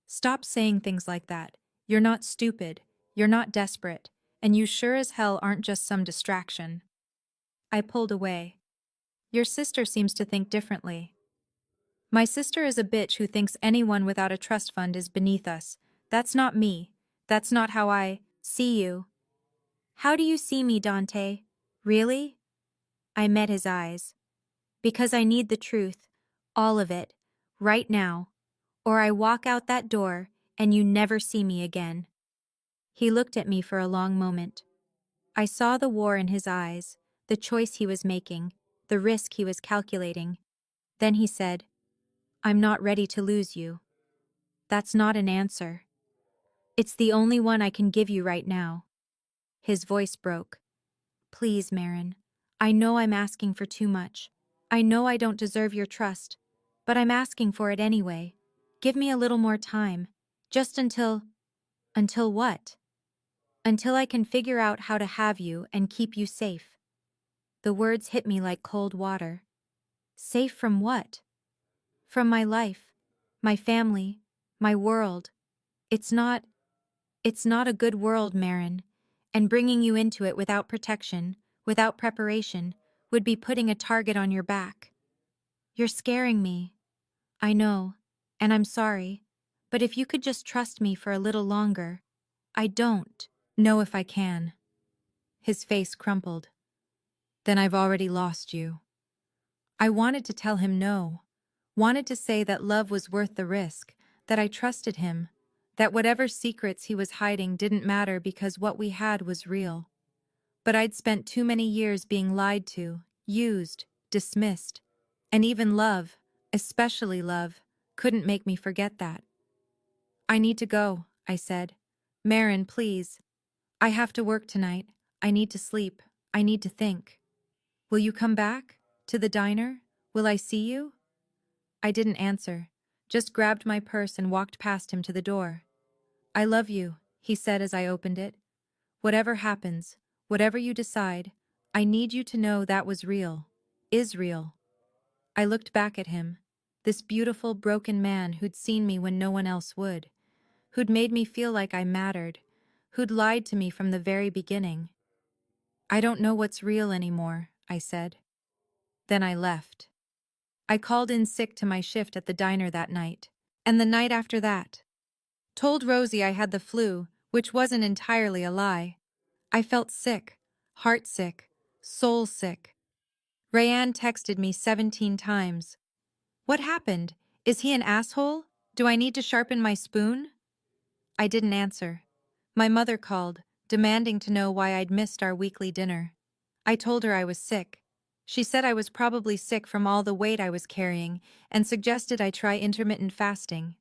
Stop saying things like that. You're not stupid, you're not desperate, and you sure as hell aren't just some distraction. I pulled away. Your sister seems to think differently. My sister is a bitch who thinks anyone without a trust fund is beneath us. That's not me. That's not how I see you. How do you see me, Dante? Really? I met his eyes. Because I need the truth, all of it, right now, or I walk out that door and you never see me again. He looked at me for a long moment. I saw the war in his eyes, the choice he was making, the risk he was calculating. Then he said, I'm not ready to lose you. That's not an answer. It's the only one I can give you right now. His voice broke. Please, Marin. I know I'm asking for too much. I know I don't deserve your trust, but I'm asking for it anyway. Give me a little more time. Just until... Until what? Until I can figure out how to have you and keep you safe. The words hit me like cold water. Safe from what? From my life, my family, my world. It's not a good world, Marin, and bringing you into it without protection, without preparation, would be putting a target on your back. You're scaring me. I know, and I'm sorry, but if you could just trust me for a little longer. I don't know if I can. His face crumpled. Then I've already lost you. I wanted to tell him no, wanted to say that love was worth the risk, that I trusted him, that whatever secrets he was hiding didn't matter because what we had was real. But I'd spent too many years being lied to, used, dismissed, and even love, especially love, couldn't make me forget that. I need to go, I said. Marin, please. I have to work tonight. I need to sleep. I need to think. Will you come back? To the diner? Will I see you? I didn't answer, just grabbed my purse and walked past him to the door. I love you, he said as I opened it. Whatever happens, whatever you decide, I need you to know that was real, is real. I looked back at him, this beautiful, broken man who'd seen me when no one else would, who'd made me feel like I mattered, who'd lied to me from the very beginning. I don't know what's real anymore, I said. Then I left. I called in sick to my shift at the diner that night, and the night after that. Told Rosie I had the flu, which wasn't entirely a lie. I felt sick, heart sick, soul sick. Rayanne texted me 17 times. What happened? Is he an asshole? Do I need to sharpen my spoon? I didn't answer. My mother called, demanding to know why I'd missed our weekly dinner. I told her I was sick. She said I was probably sick from all the weight I was carrying and suggested I try intermittent fasting.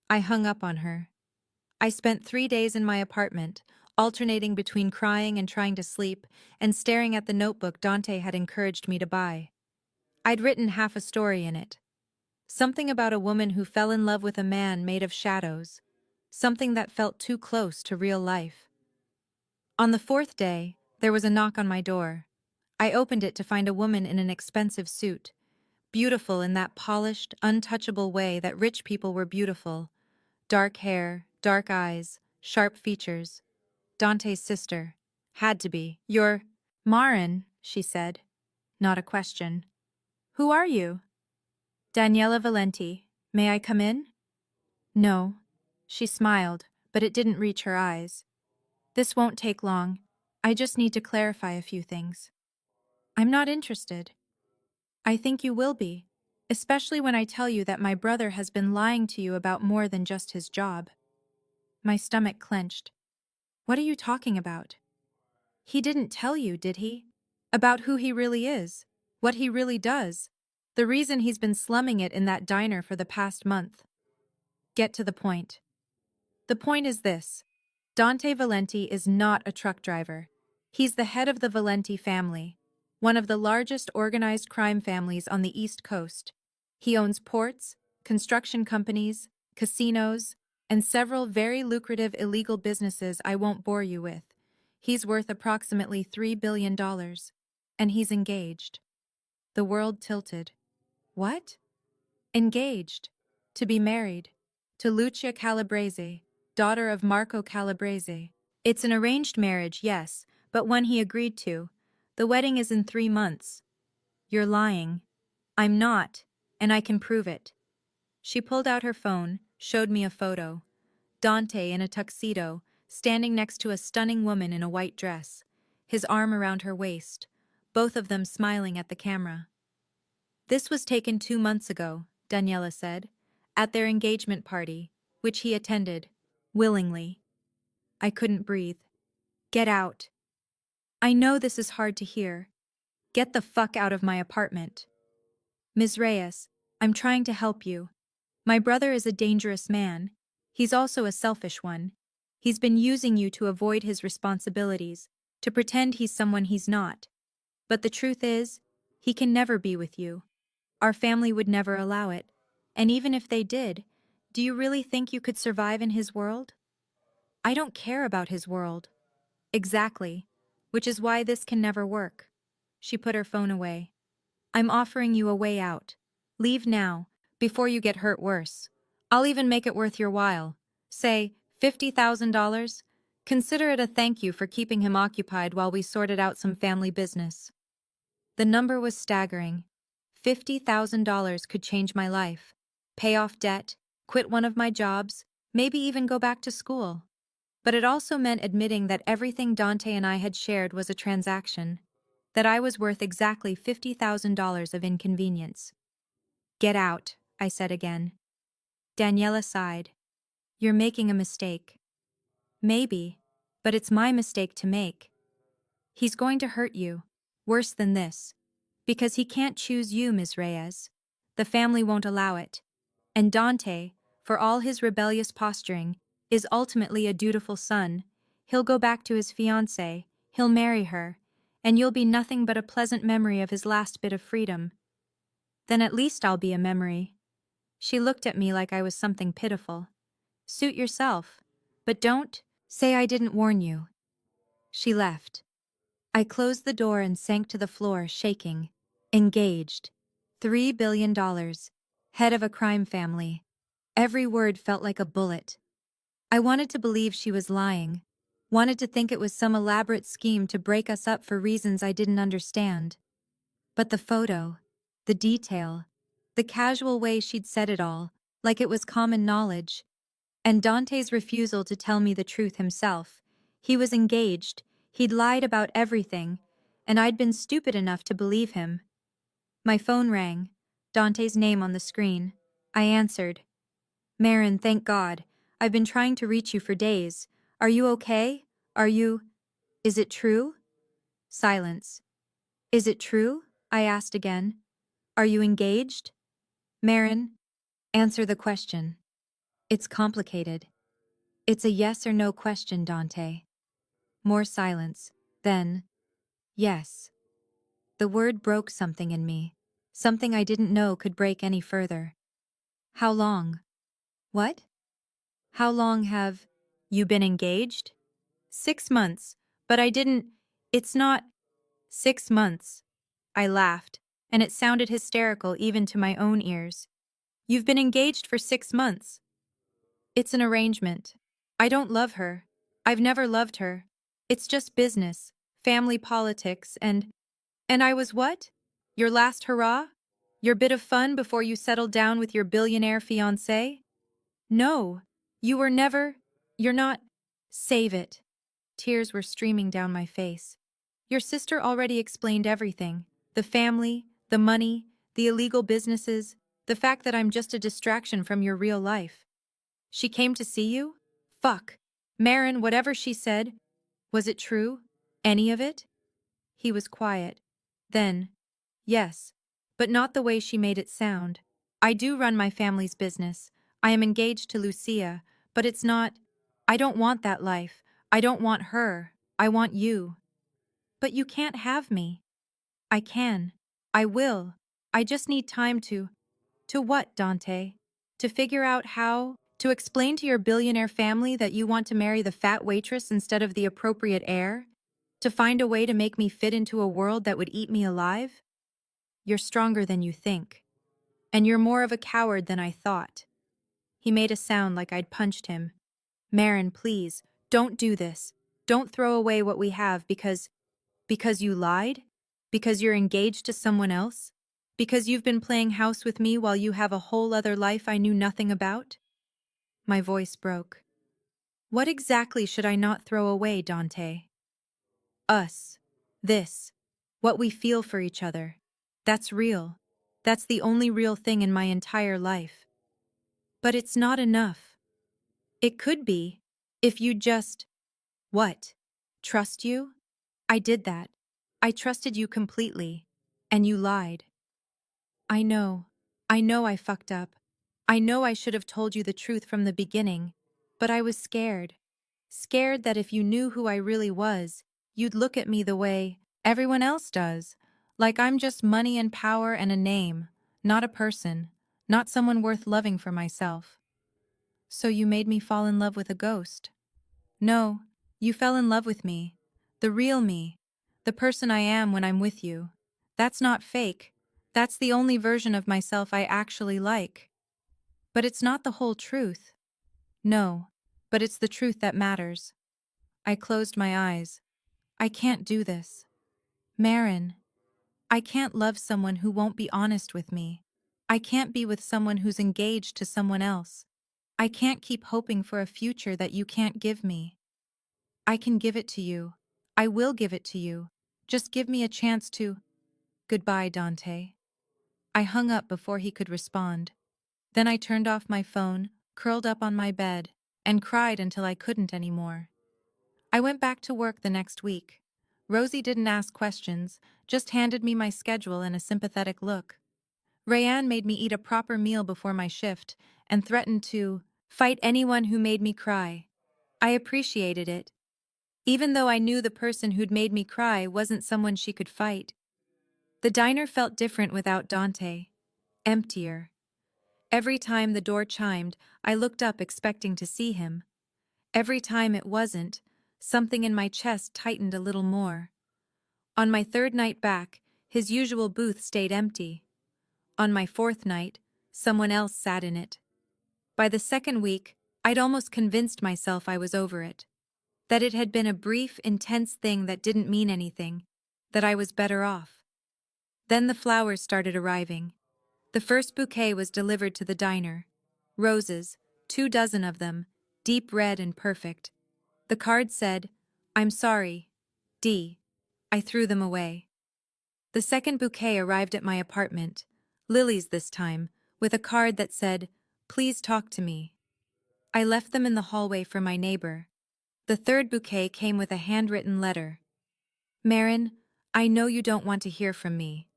I hung up on her. I spent 3 days in my apartment, alternating between crying and trying to sleep, and staring at the notebook Dante had encouraged me to buy. I'd written half a story in it. Something about a woman who fell in love with a man made of shadows. Something that felt too close to real life. On the fourth day, there was a knock on my door. I opened it to find a woman in an expensive suit, beautiful in that polished, untouchable way that rich people were beautiful. Dark hair, dark eyes, sharp features. Dante's sister. Had to be. You're Marin, she said. Not a question. Who are you? Daniela Valenti. May I come in? No. She smiled, but it didn't reach her eyes. This won't take long. I just need to clarify a few things. I'm not interested. I think you will be, especially when I tell you that my brother has been lying to you about more than just his job. My stomach clenched. What are you talking about? He didn't tell you, did he? About who he really is, what he really does, the reason he's been slumming it in that diner for the past month. Get to the point. The point is this. Dante Valenti is not a truck driver. He's the head of the Valenti family, one of the largest organized crime families on the East Coast. He owns ports, construction companies, casinos, and several very lucrative illegal businesses I won't bore you with. He's worth approximately $3 billion. And he's engaged. The world tilted. What? Engaged. To be married. To Lucia Calabrese, daughter of Marco Calabrese. It's an arranged marriage, yes, but one he agreed to. The wedding is in 3 months. You're lying. I'm not, and I can prove it. She pulled out her phone, showed me a photo. Dante in a tuxedo, standing next to a stunning woman in a white dress, his arm around her waist, both of them smiling at the camera. This was taken 2 months ago, Daniela said, at their engagement party, which he attended, willingly. I couldn't breathe. Get out. I know this is hard to hear. Get the fuck out of my apartment. Ms. Reyes, I'm trying to help you. My brother is a dangerous man. He's also a selfish one. He's been using you to avoid his responsibilities, to pretend he's someone he's not. But the truth is, he can never be with you. Our family would never allow it. And even if they did, do you really think you could survive in his world? I don't care about his world. Exactly. Which is why this can never work. She put her phone away. I'm offering you a way out. Leave now, before you get hurt worse. I'll even make it worth your while. Say, $50,000? Consider it a thank you for keeping him occupied while we sorted out some family business. The number was staggering. $50,000 could change my life. Pay off debt, quit one of my jobs, maybe even go back to school. But it also meant admitting that everything Dante and I had shared was a transaction, that I was worth exactly $50,000 of inconvenience. Get out, I said again. Daniela sighed. You're making a mistake. Maybe, but it's my mistake to make. He's going to hurt you, worse than this, because he can't choose you, Ms. Reyes. The family won't allow it. And Dante, for all his rebellious posturing, is ultimately a dutiful son. He'll go back to his fiancée, he'll marry her, and you'll be nothing but a pleasant memory of his last bit of freedom. Then at least I'll be a memory. She looked at me like I was something pitiful. Suit yourself, but don't say I didn't warn you. She left. I closed the door and sank to the floor, shaking. Engaged. $3 billion. Head of a crime family. Every word felt like a bullet. I wanted to believe she was lying. Wanted to think it was some elaborate scheme to break us up for reasons I didn't understand. But the photo, the detail, the casual way she'd said it all, like it was common knowledge. And Dante's refusal to tell me the truth himself. He was engaged, he'd lied about everything, and I'd been stupid enough to believe him. My phone rang, Dante's name on the screen. I answered. Marin, thank God. I've been trying to reach you for days. Are you okay? Are you... Is it true? Silence. Is it true? I asked again. Are you engaged? Marin, answer the question. It's complicated. It's a yes or no question, Dante. More silence. Then, yes. The word broke something in me. Something I didn't know could break any further. How long? What? How long have you been engaged? 6 months, but I didn't... It's not 6 months. I laughed, and it sounded hysterical even to my own ears. You've been engaged for 6 months. It's an arrangement. I don't love her. I've never loved her. It's just business, family politics, and I was what? Your last hurrah? Your bit of fun before you settled down with your billionaire fiancé? No, you were never... You're not... Save it. Tears were streaming down my face. Your sister already explained everything. The family, the money, the illegal businesses, the fact that I'm just a distraction from your real life. She came to see you? Fuck. Marin, whatever she said, was it true? Any of it? He was quiet. Then, yes, but not the way she made it sound. I do run my family's business. I am engaged to Lucia, but it's not... I don't want that life. I don't want her. I want you. But you can't have me. I can. I will. I just need time to... To what, Dante? To figure out how... To explain to your billionaire family that you want to marry the fat waitress instead of the appropriate heir? To find a way to make me fit into a world that would eat me alive? You're stronger than you think. And you're more of a coward than I thought. He made a sound like I'd punched him. Marin, please, don't do this. Don't throw away what we have because you lied? Because you're engaged to someone else? Because you've been playing house with me while you have a whole other life I knew nothing about? My voice broke. What exactly should I not throw away, Dante? Us. This. What we feel for each other. That's real. That's the only real thing in my entire life. But it's not enough. It could be, if you just... What? Trust you? I did that. I trusted you completely. And you lied. I know. I know I fucked up. I know I should have told you the truth from the beginning. But I was scared. Scared that if you knew who I really was, you'd look at me the way everyone else does. Like I'm just money and power and a name, not a person, not someone worth loving for myself. So you made me fall in love with a ghost. No, you fell in love with me. The real me. The person I am when I'm with you. That's not fake. That's the only version of myself I actually like. But it's not the whole truth. No, but it's the truth that matters. I closed my eyes. I can't do this. Marin, I can't love someone who won't be honest with me. I can't be with someone who's engaged to someone else. I can't keep hoping for a future that you can't give me. I can give it to you. I will give it to you. Just give me a chance to... Goodbye, Dante. I hung up before he could respond. Then I turned off my phone, curled up on my bed, and cried until I couldn't anymore. I went back to work the next week. Rosie didn't ask questions, just handed me my schedule and a sympathetic look. Rayanne made me eat a proper meal before my shift and threatened to fight anyone who made me cry. I appreciated it, even though I knew the person who'd made me cry wasn't someone she could fight. The diner felt different without Dante. Emptier. Every time the door chimed, I looked up expecting to see him. Every time it wasn't, something in my chest tightened a little more. On my third night back, his usual booth stayed empty. On my fourth night, someone else sat in it. By the second week, I'd almost convinced myself I was over it. That it had been a brief, intense thing that didn't mean anything. That I was better off. Then the flowers started arriving. The first bouquet was delivered to the diner. Roses, 24 of them, deep red and perfect. The card said, "I'm sorry, D." I threw them away. The second bouquet arrived at my apartment, lilies this time, with a card that said, "Please talk to me." I left them in the hallway for my neighbor. The third bouquet came with a handwritten letter. Marin, I know you don't want to hear from me.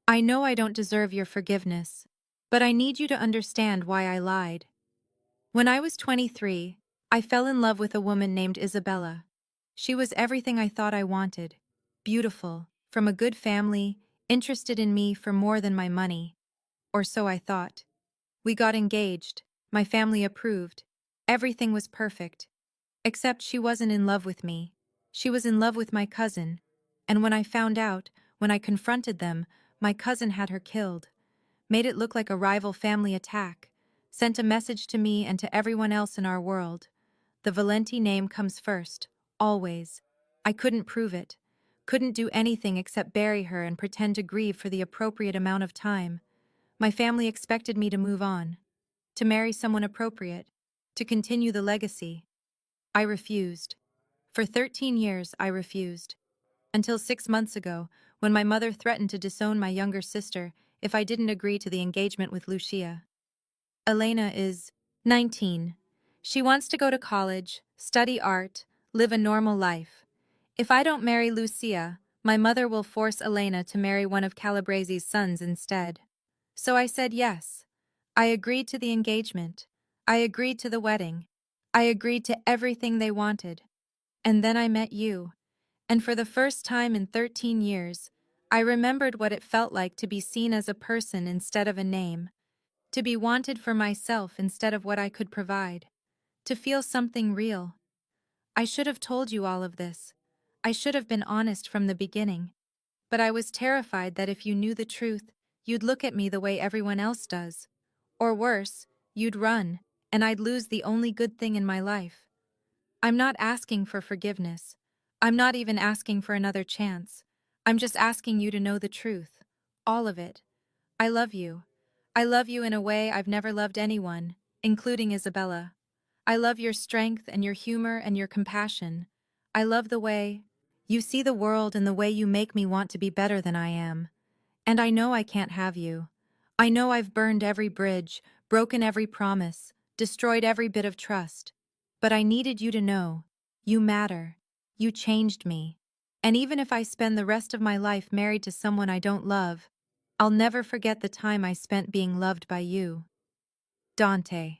I know I don't deserve your forgiveness, but I need you to understand why I lied. When I was 23, I fell in love with a woman named Isabella. She was everything I thought I wanted. Beautiful, from a good family, interested in me for more than my money. Or so I thought. We got engaged. My family approved. Everything was perfect. Except she wasn't in love with me. She was in love with my cousin. And when I found out, when I confronted them, my cousin had her killed. Made it look like a rival family attack. Sent a message to me and to everyone else in our world. The Valenti name comes first. Always. I couldn't prove it. Couldn't do anything except bury her and pretend to grieve for the appropriate amount of time. My family expected me to move on. To marry someone appropriate. To continue the legacy. I refused. For 13 years, I refused. Until 6 months ago, when my mother threatened to disown my younger sister if I didn't agree to the engagement with Lucia. Elena is 19. She wants to go to college, study art, live a normal life. If I don't marry Lucia, my mother will force Elena to marry one of Calabrese's sons instead. So I said yes. I agreed to the engagement. I agreed to the wedding. I agreed to everything they wanted. And then I met you. And for the first time in 13 years, I remembered what it felt like to be seen as a person instead of a name, to be wanted for myself instead of what I could provide, to feel something real. I should have told you all of this. I should have been honest from the beginning. But I was terrified that if you knew the truth, you'd look at me the way everyone else does. Or worse, you'd run, and I'd lose the only good thing in my life. I'm not asking for forgiveness. I'm not even asking for another chance. I'm just asking you to know the truth. All of it. I love you. I love you in a way I've never loved anyone, including Isabella. I love your strength and your humor and your compassion. I love the way you see the world and the way you make me want to be better than I am. And I know I can't have you. I know I've burned every bridge, broken every promise, destroyed every bit of trust. But I needed you to know. You matter. You changed me. And even if I spend the rest of my life married to someone I don't love, I'll never forget the time I spent being loved by you. Dante.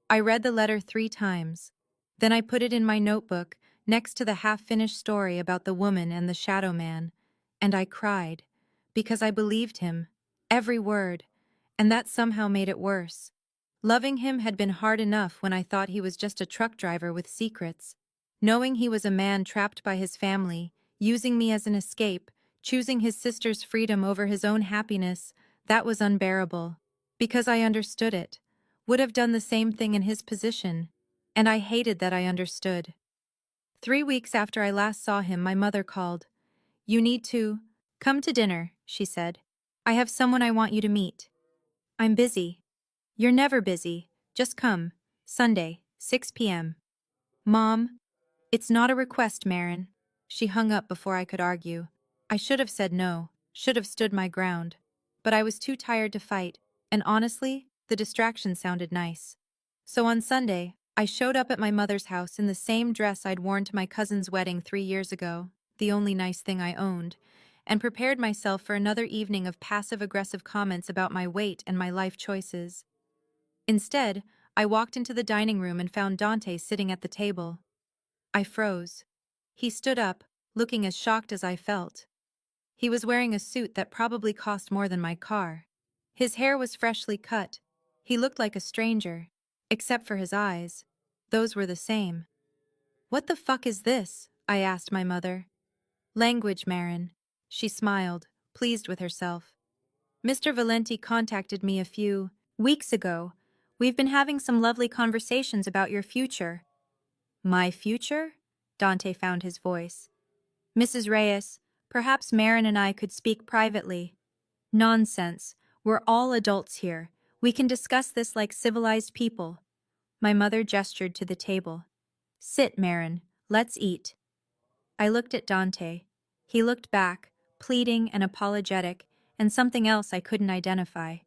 I read the letter 3 times. Then I put it in my notebook, next to the half-finished story about the woman and the shadow man, and I cried, because I believed him, every word, and that somehow made it worse. Loving him had been hard enough when I thought he was just a truck driver with secrets. Knowing he was a man trapped by his family, using me as an escape, choosing his sister's freedom over his own happiness, that was unbearable. Because I understood it. Would have done the same thing in his position, and I hated that I understood. 3 weeks after I last saw him, my mother called. You need to come to dinner, she said. I have someone I want you to meet. I'm busy. You're never busy. Just come. Sunday, 6 p.m. Mom, it's not a request, Marin. She hung up before I could argue. I should have said no, should have stood my ground. But I was too tired to fight, and honestly, the distraction sounded nice. So on Sunday, I showed up at my mother's house in the same dress I'd worn to my cousin's wedding 3 years ago, the only nice thing I owned, and prepared myself for another evening of passive-aggressive comments about my weight and my life choices. Instead, I walked into the dining room and found Dante sitting at the table. I froze. He stood up, looking as shocked as I felt. He was wearing a suit that probably cost more than my car. His hair was freshly cut. He looked like a stranger, except for his eyes. Those were the same. What the fuck is this? I asked my mother. Language, Marin. She smiled, pleased with herself. Mr. Valenti contacted me a few weeks ago. We've been having some lovely conversations about your future. My future? Dante found his voice. Mrs. Reyes, perhaps Marin and I could speak privately. Nonsense. We're all adults here. We can discuss this like civilized people. My mother gestured to the table. Sit, Marin. Let's eat. I looked at Dante. He looked back, pleading and apologetic, and something else I couldn't identify.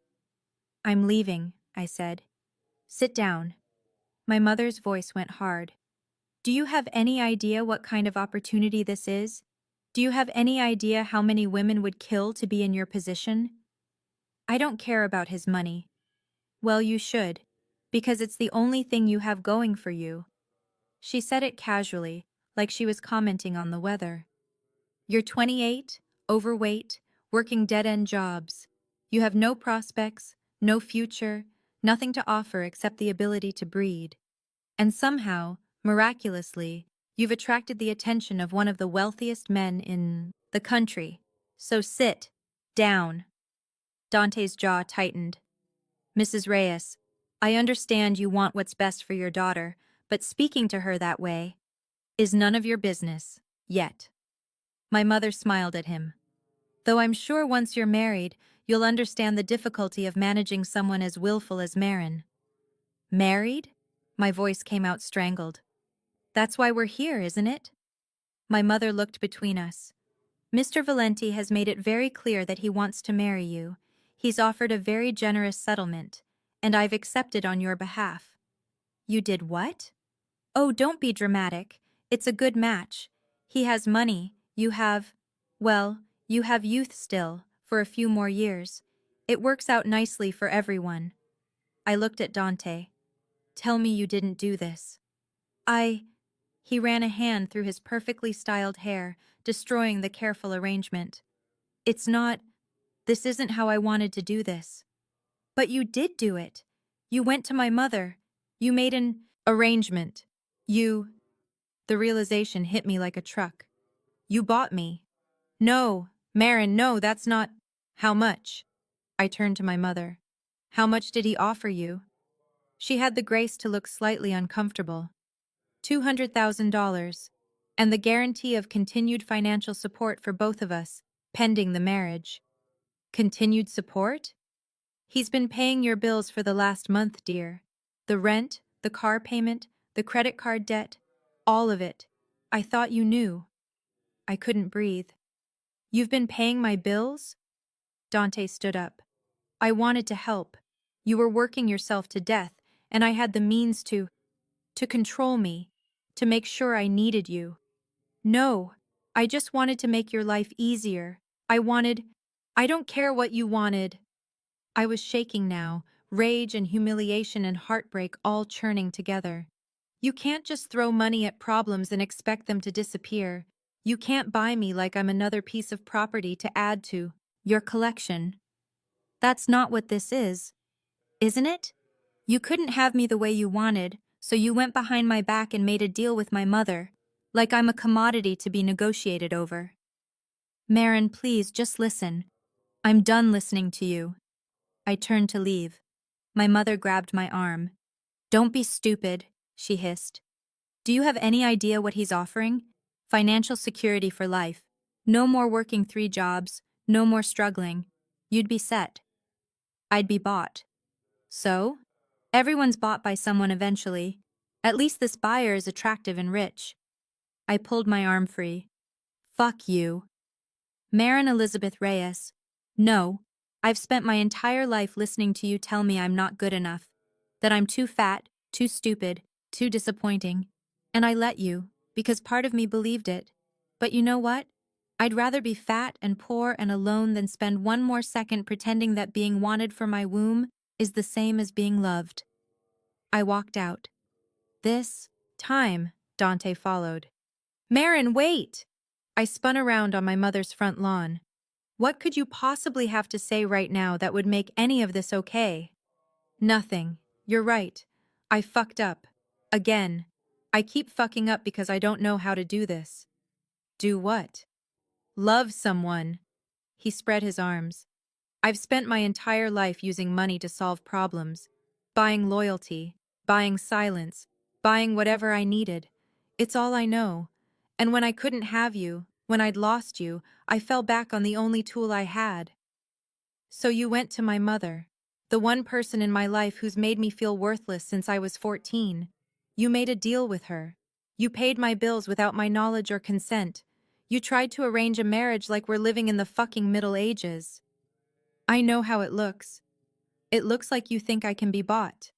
I'm leaving, I said. Sit down. My mother's voice went hard. Do you have any idea what kind of opportunity this is? Do you have any idea how many women would kill to be in your position? I don't care about his money. Well, you should, because it's the only thing you have going for you. She said it casually, like she was commenting on the weather. You're 28, overweight, working dead-end jobs. You have no prospects, no future, nothing to offer except the ability to breed. And somehow, miraculously, you've attracted the attention of one of the wealthiest men in the country. So sit down. Dante's jaw tightened. Mrs. Reyes, I understand you want what's best for your daughter, but speaking to her that way is none of your business, yet. My mother smiled at him. Though I'm sure once you're married, you'll understand the difficulty of managing someone as willful as Marin. Married? My voice came out strangled. That's why we're here, isn't it? My mother looked between us. Mr. Valenti has made it very clear that he wants to marry you. He's offered a very generous settlement, and I've accepted on your behalf. You did what? Oh, don't be dramatic. It's a good match. He has money, you have, well, you have youth still, for a few more years. It works out nicely for everyone. I looked at Dante. Tell me you didn't do this. He ran a hand through his perfectly styled hair, destroying the careful arrangement. This isn't how I wanted to do this. But you did do it. You went to my mother. You made an arrangement. The realization hit me like a truck. You bought me. No, Marin, no, that's not. How much? I turned to my mother. How much did he offer you? She had the grace to look slightly uncomfortable. $200,000, and the guarantee of continued financial support for both of us, pending the marriage. Continued support? He's been paying your bills for the last month, dear. The rent, the car payment, the credit card debt, all of it. I thought you knew. I couldn't breathe. You've been paying my bills? Dante stood up. I wanted to help. You were working yourself to death, and I had the means to control me, to make sure I needed you. No, I just wanted to make your life easier. I don't care what you wanted. I was shaking now, rage and humiliation and heartbreak all churning together. You can't just throw money at problems and expect them to disappear. You can't buy me like I'm another piece of property to add to your collection. That's not what this is, isn't it? You couldn't have me the way you wanted, so you went behind my back and made a deal with my mother, like I'm a commodity to be negotiated over. Marin, please, just listen. I'm done listening to you. I turned to leave. My mother grabbed my arm. Don't be stupid, she hissed. Do you have any idea what he's offering? Financial security for life. No more working 3 jobs, no more struggling. You'd be set. I'd be bought. So? Everyone's bought by someone eventually. At least this buyer is attractive and rich. I pulled my arm free. Fuck you. Marin Elizabeth Reyes. No, I've spent my entire life listening to you tell me I'm not good enough, that I'm too fat, too stupid, too disappointing. And I let you, because part of me believed it. But you know what? I'd rather be fat and poor and alone than spend one more second pretending that being wanted for my womb is the same as being loved. I walked out. This time, Dante followed. Marin, wait! I spun around on my mother's front lawn. What could you possibly have to say right now that would make any of this okay? Nothing. You're right. I fucked up. Again. I keep fucking up because I don't know how to do this. Do what? Love someone. He spread his arms. I've spent my entire life using money to solve problems. Buying loyalty, buying silence, buying whatever I needed. It's all I know. And when I couldn't have you, when I'd lost you, I fell back on the only tool I had. So you went to my mother, the one person in my life who's made me feel worthless since I was 14. You made a deal with her. You paid my bills without my knowledge or consent. You tried to arrange a marriage like we're living in the fucking Middle Ages. I know how it looks. It looks like you think I can be bought.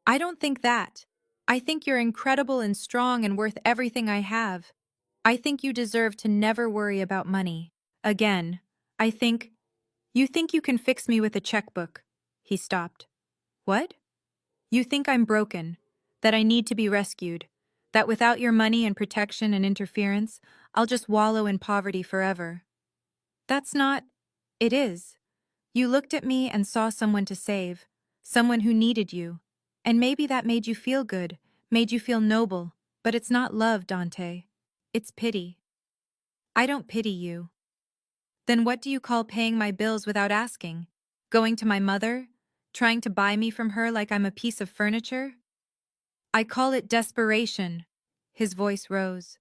I don't think that. I think you're incredible and strong and worth everything I have. I think you deserve to never worry about money. Again, I think, you think you can fix me with a checkbook. He stopped. What? You think I'm broken, that I need to be rescued, that without your money and protection and interference, I'll just wallow in poverty forever. That's not. It is. You looked at me and saw someone to save, someone who needed you. And maybe that made you feel good, made you feel noble, but it's not love, Dante. It's pity. I don't pity you. Then what do you call paying my bills without asking? Going to my mother? Trying to buy me from her like I'm a piece of furniture? I call it desperation. His voice rose.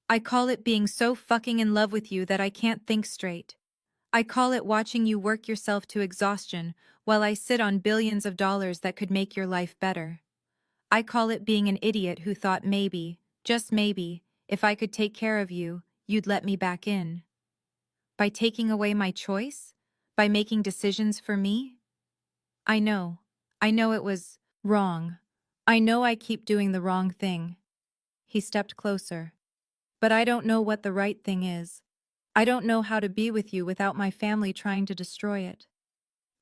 I call it being so fucking in love with you that I can't think straight. I call it watching you work yourself to exhaustion while I sit on billions of dollars that could make your life better. I call it being an idiot who thought maybe, just maybe, if I could take care of you, you'd let me back in. By taking away my choice? By making decisions for me? I know. I know it was wrong. I know I keep doing the wrong thing. He stepped closer. But I don't know what the right thing is. I don't know how to be with you without my family trying to destroy it.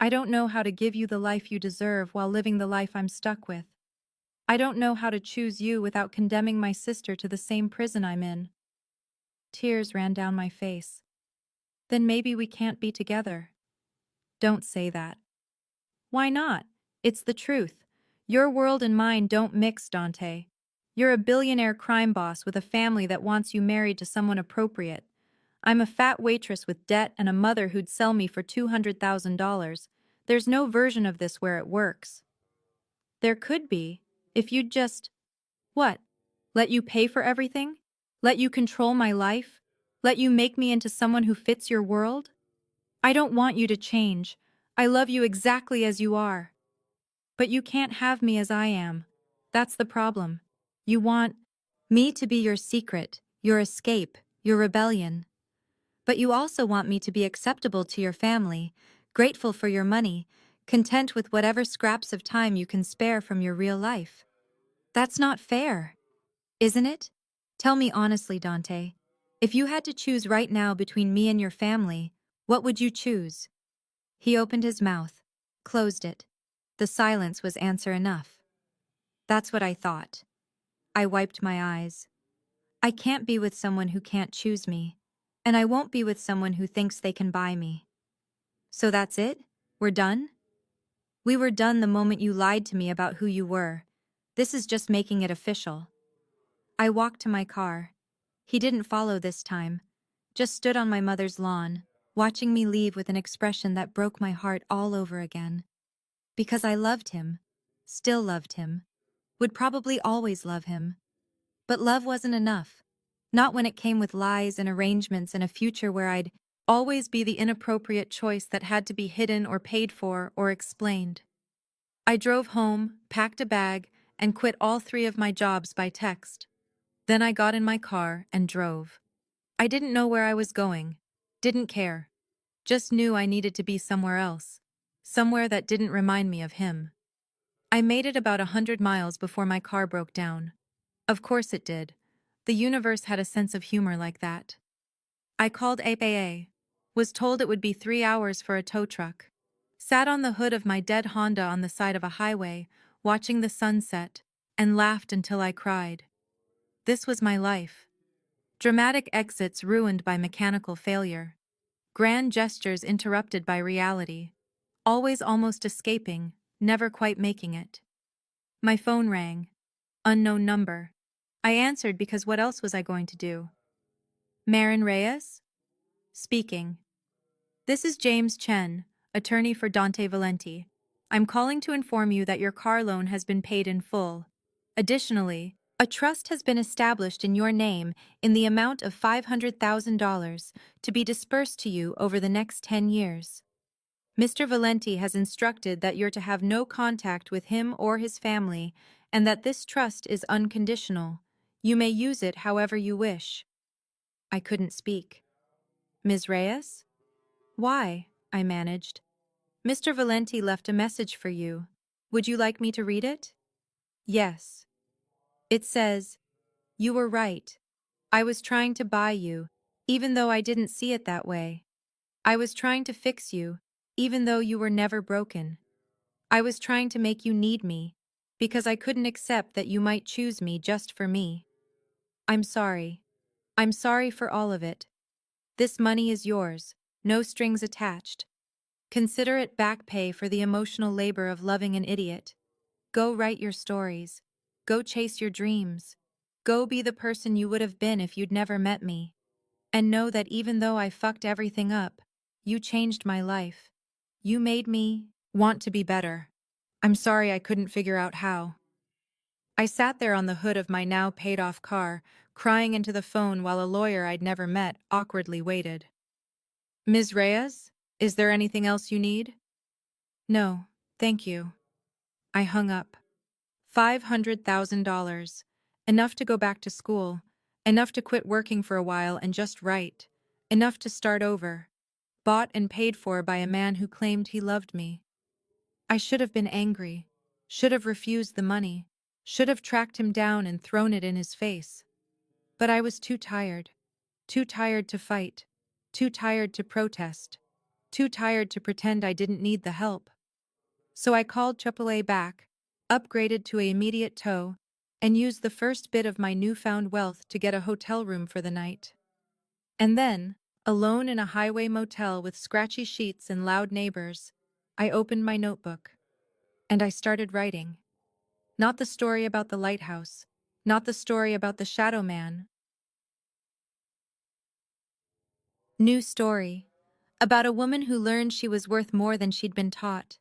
I don't know how to give you the life you deserve while living the life I'm stuck with. I don't know how to choose you without condemning my sister to the same prison I'm in. Tears ran down my face. Then maybe we can't be together. Don't say that. Why not? It's the truth. Your world and mine don't mix, Dante. You're a billionaire crime boss with a family that wants you married to someone appropriate. I'm a fat waitress with debt and a mother who'd sell me for $200,000. There's no version of this where it works. There could be, if you'd just… What? Let you pay for everything? Let you control my life? Let you make me into someone who fits your world? I don't want you to change. I love you exactly as you are. But you can't have me as I am. That's the problem. You want me to be your secret, your escape, your rebellion. But you also want me to be acceptable to your family, grateful for your money, content with whatever scraps of time you can spare from your real life. That's not fair, isn't it? Tell me honestly, Dante. If you had to choose right now between me and your family, what would you choose? He opened his mouth, closed it. The silence was answer enough. That's what I thought. I wiped my eyes. I can't be with someone who can't choose me, and I won't be with someone who thinks they can buy me. So that's it? We're done? We were done the moment you lied to me about who you were. This is just making it official. I walked to my car. He didn't follow this time, just stood on my mother's lawn, watching me leave with an expression that broke my heart all over again. Because I loved him, still loved him, would probably always love him. But love wasn't enough. Not when it came with lies and arrangements and a future where I'd always be the inappropriate choice that had to be hidden or paid for or explained. I drove home, packed a bag, and quit all 3 of my jobs by text. Then I got in my car and drove. I didn't know where I was going. Didn't care. Just knew I needed to be somewhere else. Somewhere that didn't remind me of him. I made it about 100 miles before my car broke down. Of course it did. The universe had a sense of humor like that. I called AAA. Was told it would be 3 hours for a tow truck. Sat on the hood of my dead Honda on the side of a highway, watching the sunset, and laughed until I cried. This was my life. Dramatic exits ruined by mechanical failure. Grand gestures interrupted by reality. Always almost escaping, never quite making it. My phone rang. Unknown number. I answered because what else was I going to do? Marin Reyes? Speaking. This is James Chen, attorney for Dante Valenti. I'm calling to inform you that your car loan has been paid in full. Additionally, a trust has been established in your name in the amount of $500,000 to be dispersed to you over the next 10 years. Mr. Valenti has instructed that you're to have no contact with him or his family and that this trust is unconditional. You may use it however you wish. I couldn't speak. Ms. Reyes? Why? I managed. Mr. Valenti left a message for you. Would you like me to read it? Yes. It says, "You were right. I was trying to buy you, even though I didn't see it that way. I was trying to fix you, even though you were never broken. I was trying to make you need me, because I couldn't accept that you might choose me just for me. I'm sorry. I'm sorry for all of it. This money is yours, no strings attached. Consider it back pay for the emotional labor of loving an idiot. Go write your stories. Go chase your dreams. Go be the person you would have been if you'd never met me. And know that even though I fucked everything up, you changed my life. You made me want to be better. I'm sorry I couldn't figure out how." I sat there on the hood of my now paid-off car, crying into the phone while a lawyer I'd never met awkwardly waited. "Ms. Reyes, is there anything else you need?" "No, thank you." I hung up. $500,000. Enough to go back to school. Enough to quit working for a while and just write. Enough to start over. Bought and paid for by a man who claimed he loved me. I should have been angry. Should have refused the money. Should have tracked him down and thrown it in his face. But I was too tired. Too tired to fight. Too tired to protest. Too tired to pretend I didn't need the help. So I called AAA back, upgraded to an immediate tow, and used the first bit of my newfound wealth to get a hotel room for the night. And then, alone in a highway motel with scratchy sheets and loud neighbors, I opened my notebook. And I started writing. Not the story about the lighthouse, not the story about the shadow man. New story. About a woman who learned she was worth more than she'd been taught.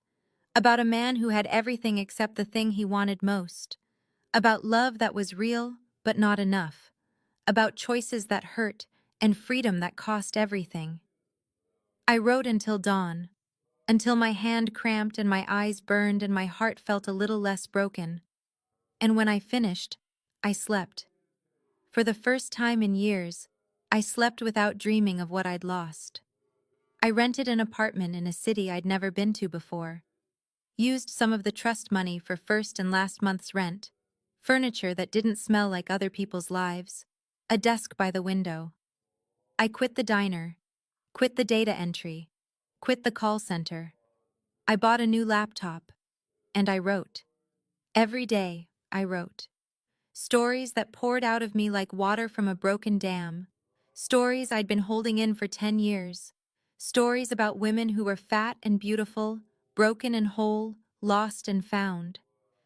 About a man who had everything except the thing he wanted most. About love that was real, but not enough. About choices that hurt and freedom that cost everything. I wrote until dawn. Until my hand cramped and my eyes burned and my heart felt a little less broken. And when I finished, I slept. For the first time in years, I slept without dreaming of what I'd lost. I rented an apartment in a city I'd never been to before. Used some of the trust money for first and last month's rent. Furniture that didn't smell like other people's lives. A desk by the window. I quit the diner. Quit the data entry. Quit the call center. I bought a new laptop. And I wrote. Every day, I wrote. Stories that poured out of me like water from a broken dam. Stories I'd been holding in for 10 years. Stories about women who were fat and beautiful, broken and whole, lost and found.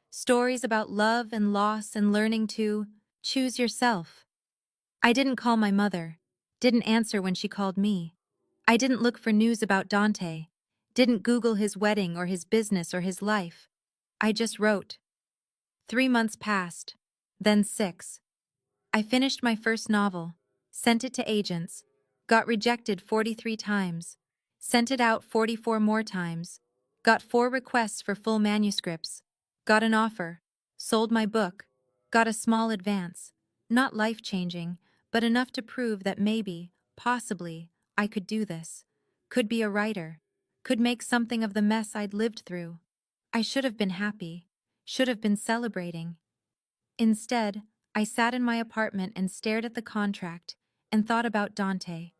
Stories about love and loss and learning to choose yourself. I didn't call my mother. Didn't answer when she called me. I didn't look for news about Dante. Didn't Google his wedding or his business or his life. I just wrote. 3 months passed. Then 6. I finished my first novel, sent it to agents, got rejected 43 times, sent it out 44 more times, got 4 requests for full manuscripts, got an offer, sold my book, got a small advance, not life-changing, but enough to prove that maybe, possibly, I could do this, could be a writer, could make something of the mess I'd lived through. I should have been happy, should have been celebrating. Instead, I sat in my apartment and stared at the contract and thought about Dante,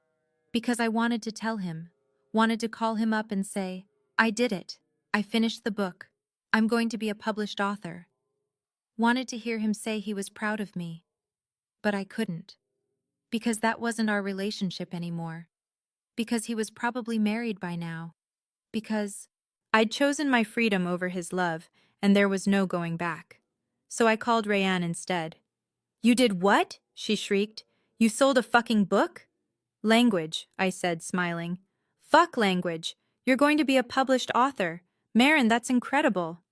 because I wanted to tell him, wanted to call him up and say, I did it, I finished the book, I'm going to be a published author. Wanted to hear him say he was proud of me, but I couldn't, because that wasn't our relationship anymore, because he was probably married by now, because I'd chosen my freedom over his love and there was no going back. So I called Rayanne instead. "You did what?" she shrieked. "You sold a fucking book?" "Language," I said, smiling. "Fuck language. You're going to be a published author. Marin, that's incredible."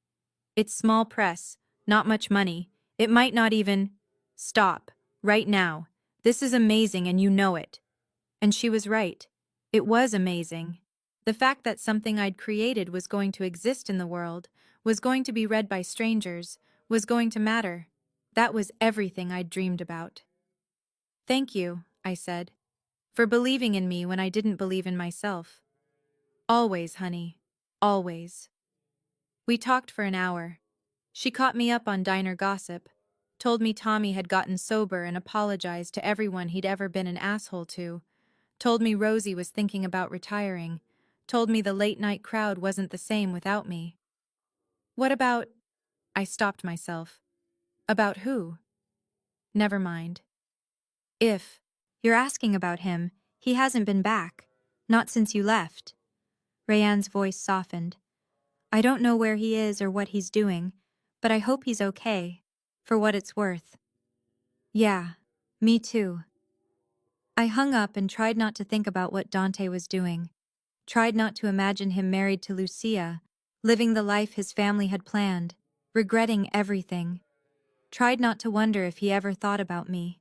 "It's small press, not much money. It might not even—" "Stop. Right now. This is amazing and you know it." And she was right. It was amazing. The fact that something I'd created was going to exist in the world, was going to be read by strangers, was going to matter. That was everything I'd dreamed about. "Thank you," I said, "for believing in me when I didn't believe in myself." "Always, honey. Always." We talked for an hour. She caught me up on diner gossip. Told me Tommy had gotten sober and apologized to everyone he'd ever been an asshole to. Told me Rosie was thinking about retiring. Told me the late night crowd wasn't the same without me. What about... I stopped myself. About who? Never mind. If you're asking about him, he hasn't been back. Not since you left. Rayanne's voice softened. I don't know where he is or what he's doing, but I hope he's okay, for what it's worth. Yeah, me too. I hung up and tried not to think about what Dante was doing. Tried not to imagine him married to Lucia, living the life his family had planned, regretting everything. Tried not to wonder if he ever thought about me.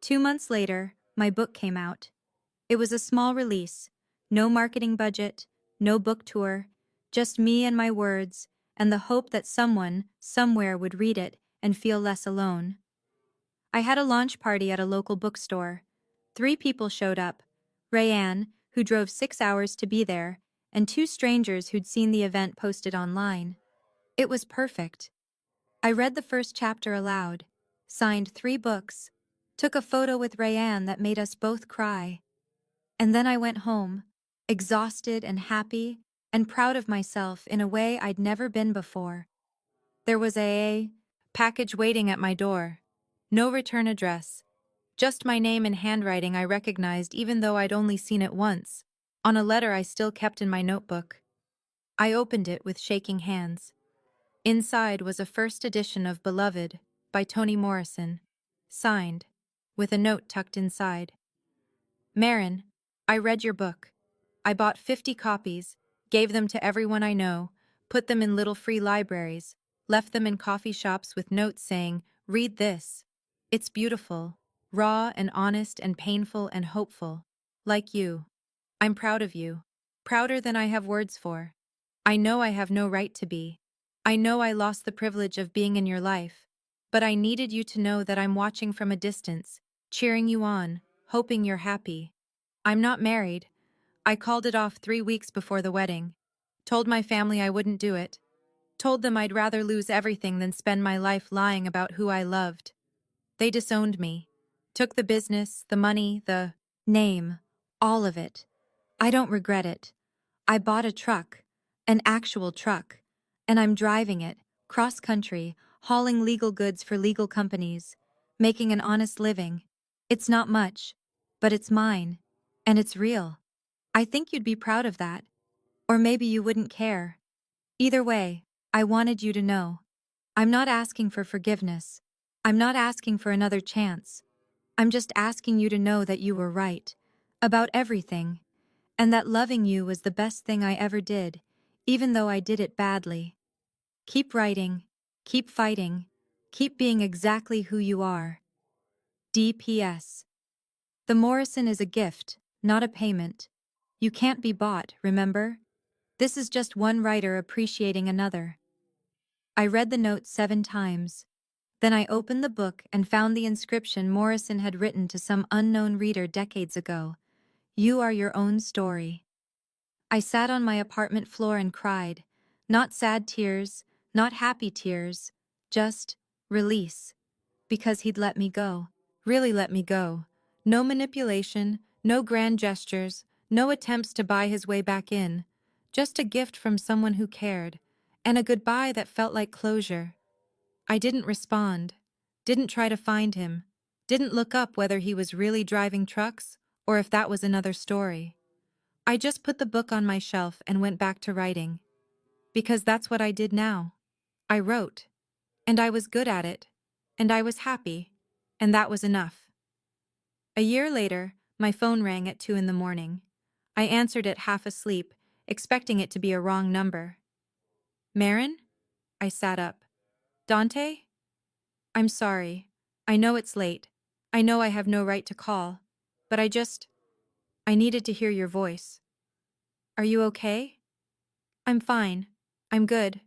2 months later, my book came out. It was a small release, no marketing budget, no book tour, just me and my words, and the hope that someone, somewhere would read it and feel less alone. I had a launch party at a local bookstore. 3 people showed up. Rayanne, who drove 6 hours to be there, and 2 strangers who'd seen the event posted online. It was perfect. I read the first chapter aloud, signed 3 books, took a photo with Rayanne that made us both cry. And then I went home, exhausted and happy, and proud of myself in a way I'd never been before. There was a package waiting at my door. No return address. Just my name in handwriting I recognized even though I'd only seen it once, on a letter I still kept in my notebook. I opened it with shaking hands. Inside was a first edition of Beloved by Toni Morrison, signed, with a note tucked inside. Marin, I read your book. I bought 50 copies, gave them to everyone I know, put them in little free libraries, left them in coffee shops with notes saying, read this. It's beautiful, raw and honest and painful and hopeful. Like you. I'm proud of you. Prouder than I have words for. I know I have no right to be. I know I lost the privilege of being in your life. But I needed you to know that I'm watching from a distance, cheering you on, hoping you're happy. I'm not married. I called it off 3 weeks before the wedding. Told my family I wouldn't do it. Told them I'd rather lose everything than spend my life lying about who I loved. They disowned me. Took the business, the money, the name, all of it. I don't regret it. I bought a truck, an actual truck, and I'm driving it, cross-country, hauling legal goods for legal companies, making an honest living. It's not much, but it's mine, and it's real. I think you'd be proud of that. Or maybe you wouldn't care. Either way, I wanted you to know. I'm not asking for forgiveness. I'm not asking for another chance. I'm just asking you to know that you were right. About everything. And that loving you was the best thing I ever did, even though I did it badly. Keep writing. Keep fighting. Keep being exactly who you are. D.P.S. The Morrison is a gift, not a payment. You can't be bought, remember? This is just one writer appreciating another. I read the note 7 times. Then I opened the book and found the inscription Morrison had written to some unknown reader decades ago. You are your own story. I sat on my apartment floor and cried. Not sad tears, not happy tears, just release. Because he'd let me go. Really let me go. No manipulation, no grand gestures, no attempts to buy his way back in. Just a gift from someone who cared, and a goodbye that felt like closure. I didn't respond, didn't try to find him, didn't look up whether he was really driving trucks or if that was another story. I just put the book on my shelf and went back to writing. Because that's what I did now. I wrote. And I was good at it. And I was happy. And that was enough. A year later, my phone rang at 2 in the morning. I answered it half asleep, expecting it to be a wrong number. Marin? I sat up. Dante? I'm sorry. I know it's late. I know I have no right to call. But I needed to hear your voice. Are you okay? I'm fine. I'm good.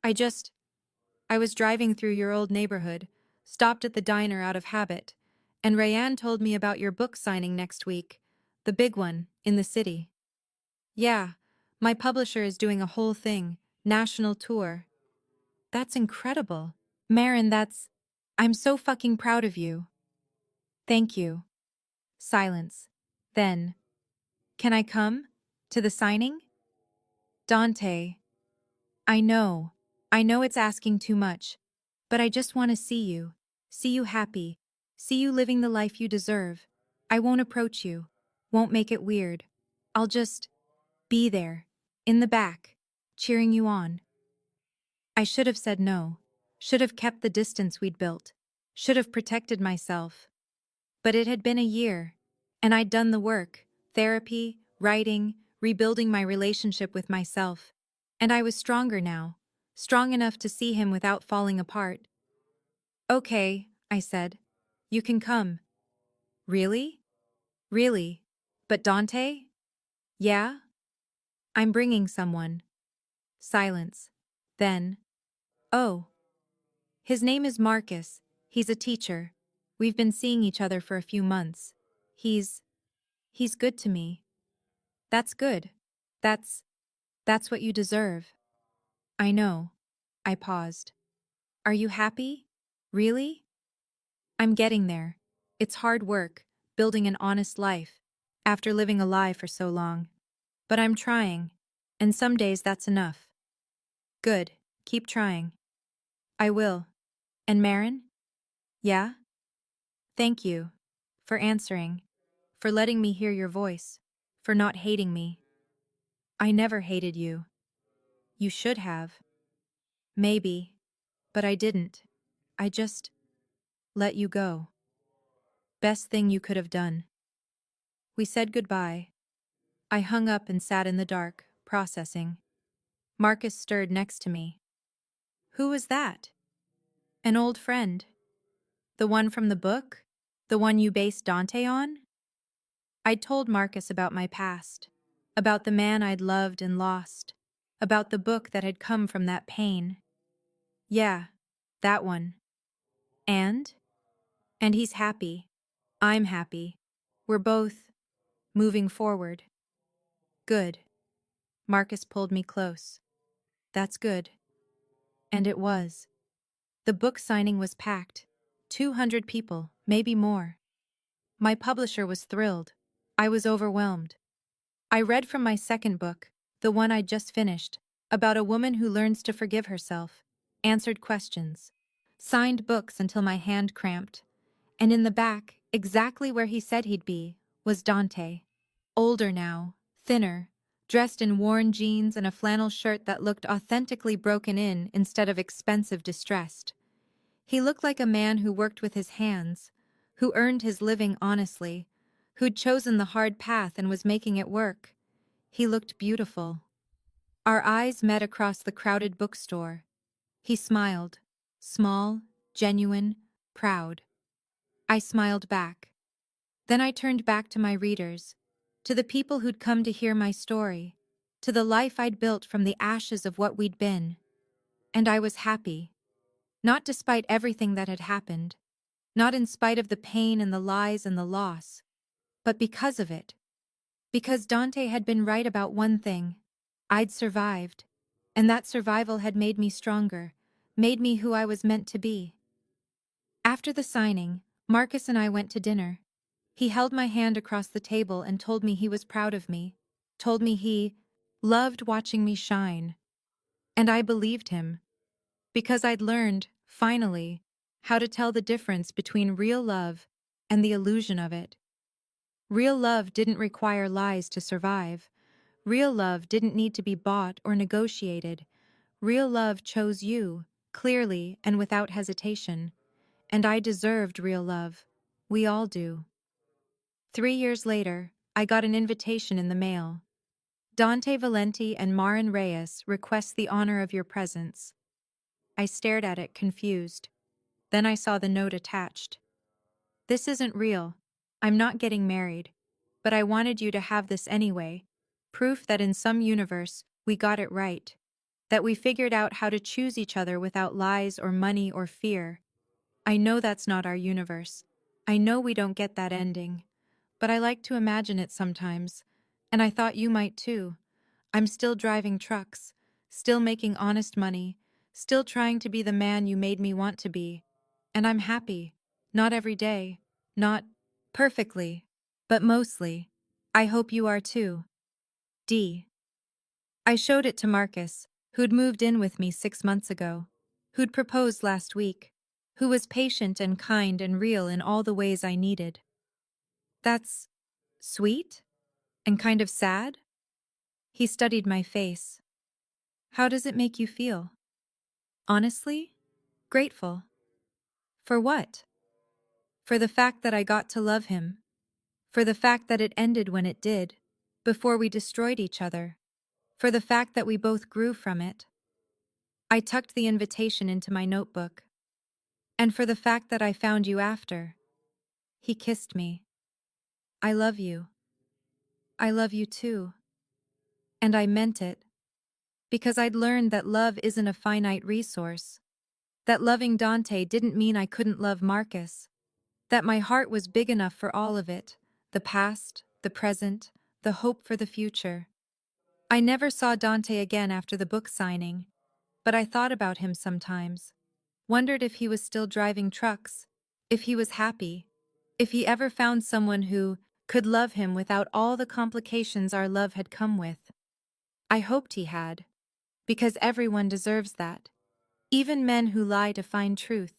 I was driving through your old neighborhood, stopped at the diner out of habit, and Rayanne told me about your book signing next week, the big one, in the city. Yeah, my publisher is doing a whole thing, national tour. That's incredible. Marin, that's... I'm so fucking proud of you. Thank you. Silence. Then, can I come? To the signing? Dante. I know. I know it's asking too much. But I just want to see you happy, see you living the life you deserve. I won't approach you, won't make it weird. I'll just be there, in the back, cheering you on. I should have said no, should have kept the distance we'd built, should have protected myself. But it had been a year, and I'd done the work, therapy, writing, rebuilding my relationship with myself. And I was stronger now, strong enough to see him without falling apart. Okay, I said. You can come. Really? Really? But Dante? Yeah? I'm bringing someone. Silence. Then, oh. His name is Marcus. He's a teacher. We've been seeing each other for a few months. He's good to me. That's good. That's what you deserve. I know. I paused. Are you happy? Really? I'm getting there. It's hard work, building an honest life, after living a lie for so long. But I'm trying, and some days that's enough. Good, keep trying. I will. And Marin? Yeah? Thank you. For answering. For letting me hear your voice. For not hating me. I never hated you. You should have. Maybe. But I didn't. I just let you go. Best thing you could have done. We said goodbye. I hung up and sat in the dark, processing. Marcus stirred next to me. Who was that? An old friend. The one from the book? The one you based Dante on? I'd told Marcus about my past, about the man I'd loved and lost, about the book that had come from that pain. Yeah, that one. And? And he's happy. I'm happy. We're both moving forward. Good. Marcus pulled me close. That's good. And it was. The book signing was packed. 200 people, maybe more. My publisher was thrilled. I was overwhelmed. I read from my second book, the one I'd just finished, about a woman who learns to forgive herself, answered questions, signed books until my hand cramped, and in the back, exactly where he said he'd be, was Dante. Older now, thinner, dressed in worn jeans and a flannel shirt that looked authentically broken in instead of expensive distressed. He looked like a man who worked with his hands, who earned his living honestly, who'd chosen the hard path and was making it work. He looked beautiful. Our eyes met across the crowded bookstore. He smiled, small, genuine, proud. I smiled back. Then I turned back to my readers, to the people who'd come to hear my story, to the life I'd built from the ashes of what we'd been. And I was happy. Not despite everything that had happened, not in spite of the pain and the lies and the loss, but because of it. Because Dante had been right about one thing. I'd survived, and that survival had made me stronger, made me who I was meant to be. After the signing, Marcus and I went to dinner. He held my hand across the table and told me he was proud of me, told me he loved watching me shine. And I believed him, because I'd learned, finally, how to tell the difference between real love and the illusion of it. Real love didn't require lies to survive. Real love didn't need to be bought or negotiated. Real love chose you, clearly and without hesitation. And I deserved real love. We all do. 3 years later, I got an invitation in the mail. Dante Valenti and Marin Reyes request the honor of your presence. I stared at it, confused. Then I saw the note attached. This isn't real. I'm not getting married. But I wanted you to have this anyway. Proof that in some universe, we got it right. That we figured out how to choose each other without lies or money or fear. I know that's not our universe. I know we don't get that ending. But I like to imagine it sometimes. And I thought you might too. I'm still driving trucks, still making honest money, still trying to be the man you made me want to be. And I'm happy. Not every day. Not perfectly. But mostly. I hope you are too. D. I showed it to Marcus, who'd moved in with me 6 months ago, who'd proposed last week, who was patient and kind and real in all the ways I needed. That's sweet? And kind of sad? He studied my face. How does it make you feel? Honestly? Grateful. For what? For the fact that I got to love him. For the fact that it ended when it did, before we destroyed each other. For the fact that we both grew from it. I tucked the invitation into my notebook. And for the fact that I found you after. He kissed me. I love you. I love you too. And I meant it. Because I'd learned that love isn't a finite resource. That loving Dante didn't mean I couldn't love Marcus. That my heart was big enough for all of it, the past, the present, the hope for the future. I never saw Dante again after the book signing, but I thought about him sometimes. Wondered if he was still driving trucks, if he was happy, if he ever found someone who could love him without all the complications our love had come with. I hoped he had, because everyone deserves that. Even men who lie to find truth.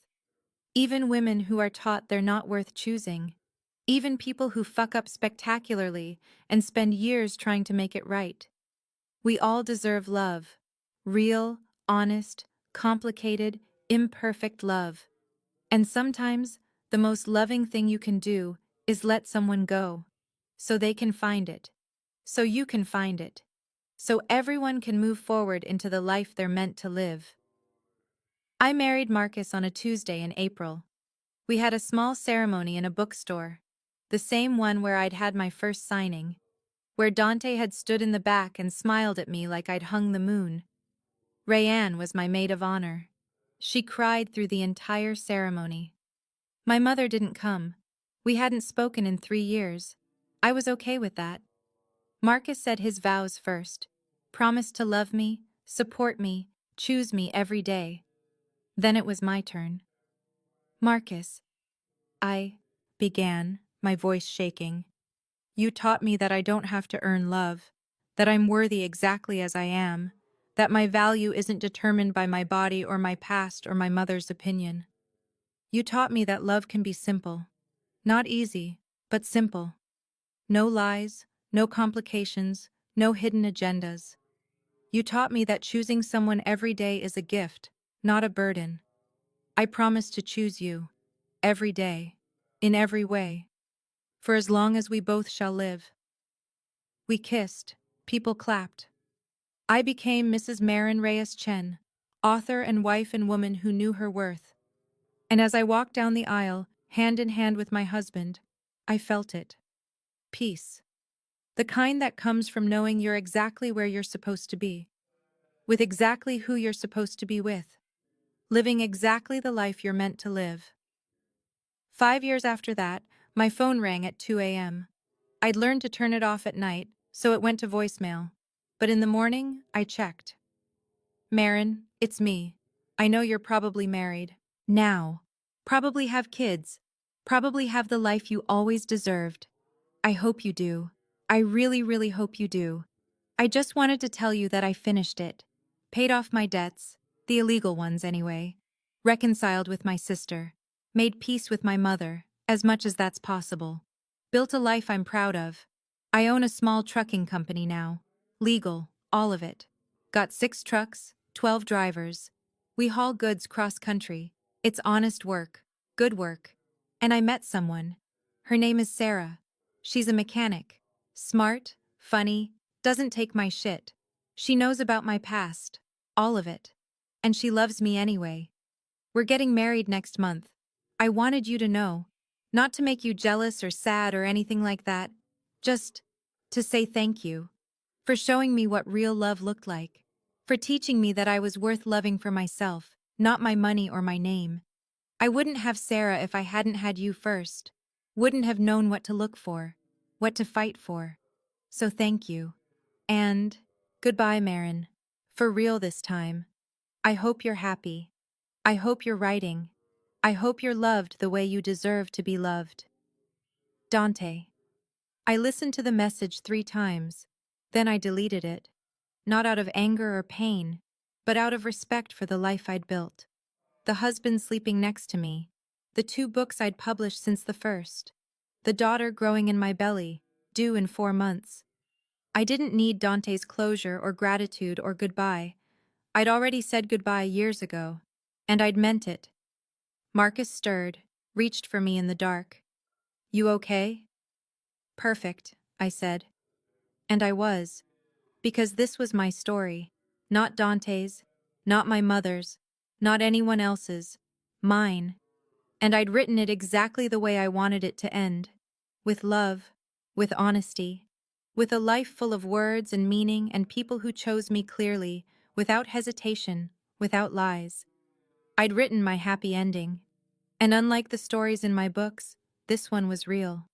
Even women who are taught they're not worth choosing. Even people who fuck up spectacularly and spend years trying to make it right. We all deserve love. Real, honest, complicated, imperfect love. And sometimes, the most loving thing you can do is let someone go. So they can find it. So you can find it. So everyone can move forward into the life they're meant to live. I married Marcus on a Tuesday in April. We had a small ceremony in a bookstore, the same one where I'd had my first signing, where Dante had stood in the back and smiled at me like I'd hung the moon. Rayanne was my maid of honor. She cried through the entire ceremony. My mother didn't come. We hadn't spoken in 3 years. I was okay with that. Marcus said his vows first, promised to love me, support me, choose me every day. Then it was my turn. Marcus, I began, my voice shaking. You taught me that I don't have to earn love, that I'm worthy exactly as I am, that my value isn't determined by my body or my past or my mother's opinion. You taught me that love can be simple. Not easy, but simple. No lies, no complications, no hidden agendas. You taught me that choosing someone every day is a gift, not a burden. I promise to choose you, every day, in every way, for as long as we both shall live. We kissed, people clapped. I became Mrs. Marin Reyes Chen, author and wife and woman who knew her worth. And as I walked down the aisle, hand in hand with my husband, I felt it. Peace. The kind that comes from knowing you're exactly where you're supposed to be, with exactly who you're supposed to be with, living exactly the life you're meant to live. 5 years after that, my phone rang at 2 a.m. I'd learned to turn it off at night, so it went to voicemail. But in the morning, I checked. Marin, it's me. I know you're probably married. Now. Probably have kids. Probably have the life you always deserved. I hope you do. I really, really hope you do. I just wanted to tell you that I finished it. Paid off my debts, the illegal ones anyway. Reconciled with my sister. Made peace with my mother, as much as that's possible. Built a life I'm proud of. I own a small trucking company now. Legal, all of it. Got 6 trucks, 12 drivers. We haul goods cross-country. It's honest work, good work. And I met someone. Her name is Sarah. She's a mechanic. Smart, funny, doesn't take my shit. She knows about my past, all of it. And she loves me anyway. We're getting married next month. I wanted you to know. Not to make you jealous or sad or anything like that. Just to say thank you. For showing me what real love looked like. For teaching me that I was worth loving for myself, not my money or my name. I wouldn't have Sarah if I hadn't had you first. Wouldn't have known what to look for, what to fight for. So thank you. And goodbye, Marin. For real this time. I hope you're happy. I hope you're writing. I hope you're loved the way you deserve to be loved. Dante. I listened to the message 3 times. Then I deleted it. Not out of anger or pain, but out of respect for the life I'd built. The husband sleeping next to me. The 2 books I'd published since the first. The daughter growing in my belly, due in 4 months. I didn't need Dante's closure or gratitude or goodbye. I'd already said goodbye years ago. And I'd meant it. Marcus stirred, reached for me in the dark. You okay? Perfect, I said. And I was. Because this was my story. Not Dante's, not my mother's, not anyone else's. Mine. And I'd written it exactly the way I wanted it to end. With love, with honesty, with a life full of words and meaning and people who chose me clearly, without hesitation, without lies. I'd written my happy ending. And unlike the stories in my books, this one was real.